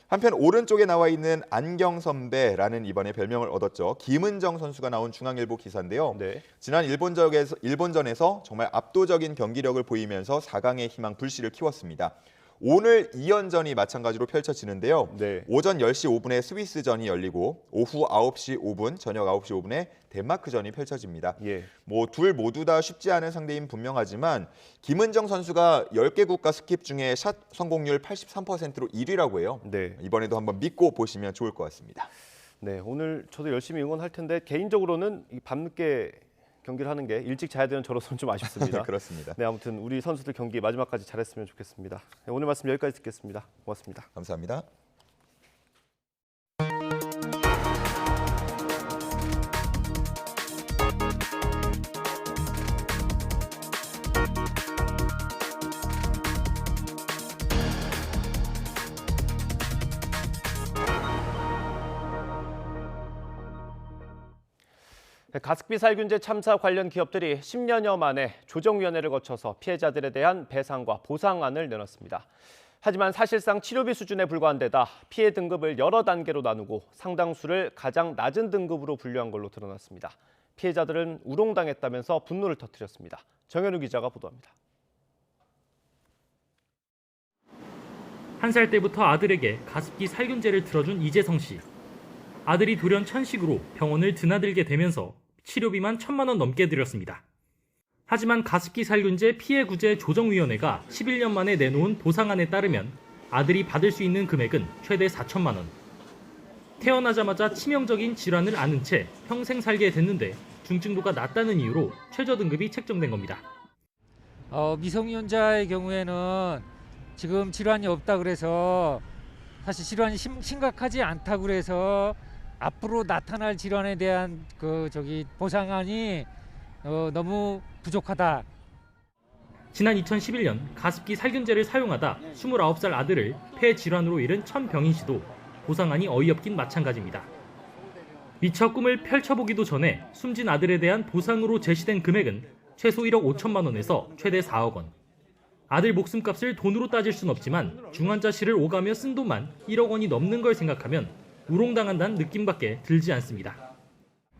한편 오른쪽에 나와 있는 안경 선배라는 이번에 별명을 얻었죠. 김은정 선수가 나온 중앙일보 기사인데요. 지난 일본전에서 정말 압도적인 경기력을 보이면서 4강의 희망 불씨를 키웠습니다. 오늘 2연전이 마찬가지로 펼쳐지는데요. 오전 10시 5분에 스위스전이 열리고 오후 9시 5분, 저녁 9시 5분에 덴마크전이 펼쳐집니다. 둘 모두 다 쉽지 않은 상대인 분명하지만 김은정 선수가 10개 국가 스킵 중에 샷 성공률 83%로 1위라고 해요. 이번에도 한번 믿고 보시면 좋을 것 같습니다. 네, 오늘 저도 열심히 응원할 텐데 개인적으로는 이 밤늦게 경기를 하는 게 일찍 자야 되는 저로서는 좀 아쉽습니다. 그렇습니다. 네, 아무튼 우리 선수들 경기 마지막까지 잘했으면 좋겠습니다. 네, 오늘 말씀 여기까지 듣겠습니다. 고맙습니다. 감사합니다. 가습기 살균제 참사 관련 기업들이 10년여 만에 조정위원회를 거쳐서 피해자들에 대한 배상과 보상안을 내놨습니다. 하지만 사실상 치료비 수준에 불과한 데다 피해 등급을 여러 단계로 나누고 상당수를 가장 낮은 등급으로 분류한 걸로 드러났습니다. 피해자들은 우롱당했다면서 분노를 터뜨렸습니다. 정현우 기자가 보도합니다. 1살 때부터 아들에게 가습기 살균제를 틀어준 이재성 씨. 아들이 돌연 천식으로 병원을 드나들게 되면서 치료비만 1,000만 원 넘게 들였습니다. 하지만 가습기 살균제 피해 구제 조정위원회가 11년 만에 내놓은 보상안에 따르면 아들이 받을 수 있는 금액은 최대 4천만 원. 태어나자마자 치명적인 질환을 앓은 채 평생 살게 됐는데 중증도가 낮다는 이유로 최저 등급이 책정된 겁니다. 미성년자의 경우에는 지금 질환이 없다 그래서 사실 질환이 심각하지 않다고 그래서 앞으로 나타날 질환에 대한 보상안이 너무 부족하다. 지난 2011년 가습기 살균제를 사용하다 29살 아들을 폐 질환으로 잃은 천병인 씨도 보상안이 어이없긴 마찬가지입니다. 미처 꿈을 펼쳐보기도 전에 숨진 아들에 대한 보상으로 제시된 금액은 최소 1억 5천만 원에서 최대 4억 원. 아들 목숨값을 돈으로 따질 순 없지만 중환자실을 오가며 쓴 돈만 1억 원이 넘는 걸 생각하면 우롱당한다는 느낌밖에 들지 않습니다.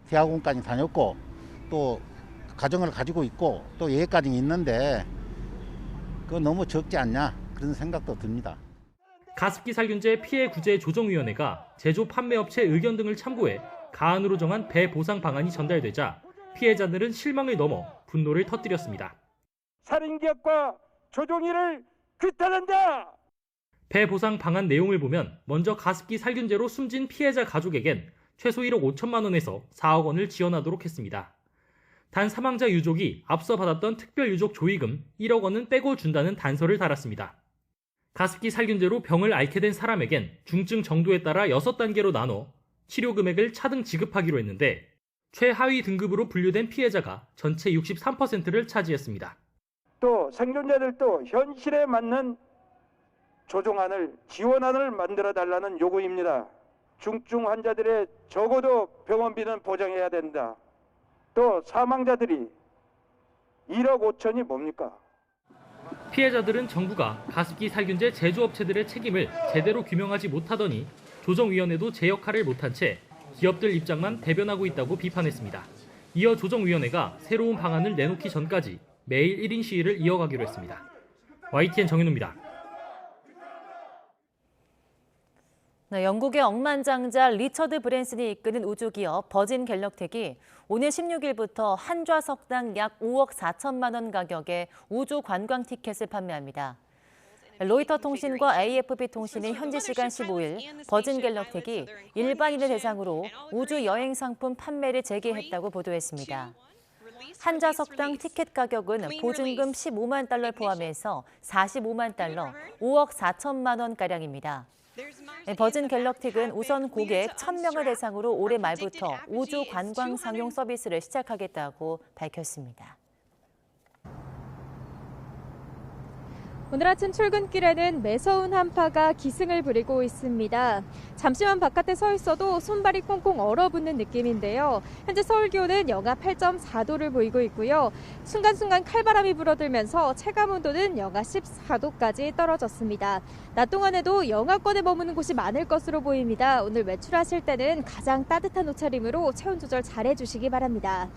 대학원까지 다녔고 또 가정을 가지고 있고 또 얘까지 있는데 그거 너무 적지 않냐 그런 생각도 듭니다. 가습기 살균제 피해 구제 조정위원회가 제조 판매업체 의견 등을 참고해 가안으로 정한 배보상 방안이 전달되자 피해자들은 실망을 넘어 분노를 터뜨렸습니다. 살인기업과 조정위를 규탄한다! 배보상 방안 내용을 보면 먼저 가습기 살균제로 숨진 피해자 가족에겐 최소 1억 5천만 원에서 4억 원을 지원하도록 했습니다. 단 사망자 유족이 앞서 받았던 특별유족 조의금 1억 원은 빼고 준다는 단서를 달았습니다. 가습기 살균제로 병을 앓게 된 사람에겐 중증 정도에 따라 6단계로 나눠 치료 금액을 차등 지급하기로 했는데 최하위 등급으로 분류된 피해자가 전체 63%를 차지했습니다. 또 생존자들도 현실에 맞는 조정안을, 지원안을 만들어달라는 요구입니다. 중증 환자들의 적어도 병원비는 보장해야 된다. 또 사망자들이 1억 5천이 뭡니까? 피해자들은 정부가 가습기 살균제 제조업체들의 책임을 제대로 규명하지 못하더니 조정위원회도 제 역할을 못한 채 기업들 입장만 대변하고 있다고 비판했습니다. 이어 조정위원회가 새로운 방안을 내놓기 전까지 매일 1인 시위를 이어가기로 했습니다. YTN 정현우입니다. 영국의 억만장자 리처드 브랜슨이 이끄는 우주기업 버진 갤럭틱이 오늘 16일부터 한 좌석당 약 5억 4천만 원 가격의 우주 관광 티켓을 판매합니다. 로이터 통신과 AFP 통신이 현지 시간 15일 버진 갤럭틱이 일반인을 대상으로 우주 여행 상품 판매를 재개했다고 보도했습니다. 한좌석당 티켓 가격은 보증금 15만 달러 포함해서 45만 달러, 5억 4천만 원가량입니다. 버진 갤럭틱은 우선 고객 1,000명을 대상으로 올해 말부터 우주 관광 상용 서비스를 시작하겠다고 밝혔습니다. 오늘 아침 출근길에는 매서운 한파가 기승을 부리고 있습니다. 잠시만 바깥에 서 있어도 손발이 꽁꽁 얼어붙는 느낌인데요. 현재 서울 기온은 영하 8.4도를 보이고 있고요. 순간순간 칼바람이 불어들면서 체감온도는 영하 14도까지 떨어졌습니다. 낮 동안에도 영하권에 머무는 곳이 많을 것으로 보입니다. 오늘 외출하실 때는 가장 따뜻한 옷차림으로 체온 조절 잘 해주시기 바랍니다.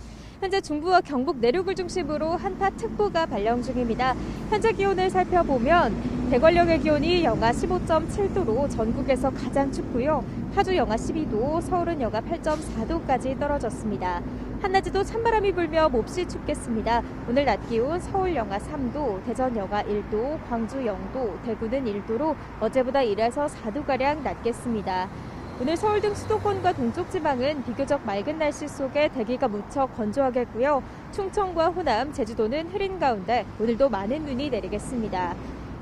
현재 중부와 경북 내륙을 중심으로 한파특보가 발령 중입니다. 현재 기온을 살펴보면 대관령의 기온이 영하 15.7도로 전국에서 가장 춥고요. 파주 영하 12도, 서울은 영하 8.4도까지 떨어졌습니다. 한낮에도 찬바람이 불며 몹시 춥겠습니다. 오늘 낮 기온 서울 영하 3도, 대전 영하 1도, 광주 0도, 대구는 1도로 어제보다 1에서 4도가량 낮겠습니다. 오늘 서울 등 수도권과 동쪽 지방은 비교적 맑은 날씨 속에 대기가 무척 건조하겠고요. 충청과 호남, 제주도는 흐린 가운데 오늘도 많은 눈이 내리겠습니다.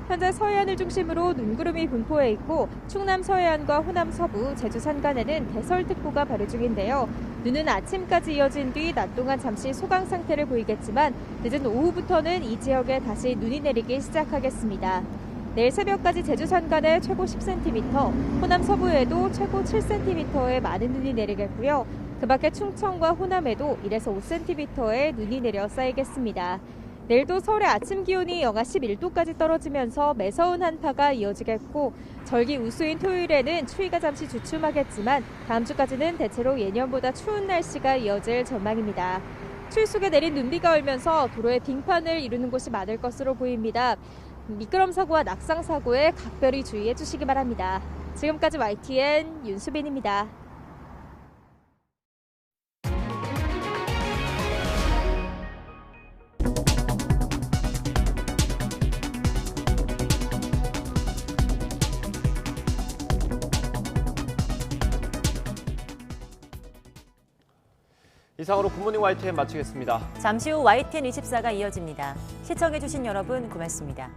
현재 서해안을 중심으로 눈구름이 분포해 있고 충남 서해안과 호남 서부, 제주 산간에는 대설특보가 발효 중인데요. 눈은 아침까지 이어진 뒤 낮 동안 잠시 소강 상태를 보이겠지만 늦은 오후부터는 이 지역에 다시 눈이 내리기 시작하겠습니다. 내일 새벽까지 제주 산간에 최고 10cm, 호남 서부에도 최고 7cm의 많은 눈이 내리겠고요. 그 밖에 충청과 호남에도 1에서 5cm의 눈이 내려 쌓이겠습니다. 내일도 서울의 아침 기온이 영하 11도까지 떨어지면서 매서운 한파가 이어지겠고 절기 우수인 토요일에는 추위가 잠시 주춤하겠지만 다음 주까지는 대체로 예년보다 추운 날씨가 이어질 전망입니다. 추위 속에 내린 눈비가 얼면서 도로에 빙판을 이루는 곳이 많을 것으로 보입니다. 미끄럼 사고와 낙상 사고에 각별히 주의해 주시기 바랍니다. 지금까지 YTN 윤수빈입니다. 이상으로 굿모닝 YTN 마치겠습니다. 잠시 후 YTN 24가 이어집니다. 시청해주신 여러분 고맙습니다.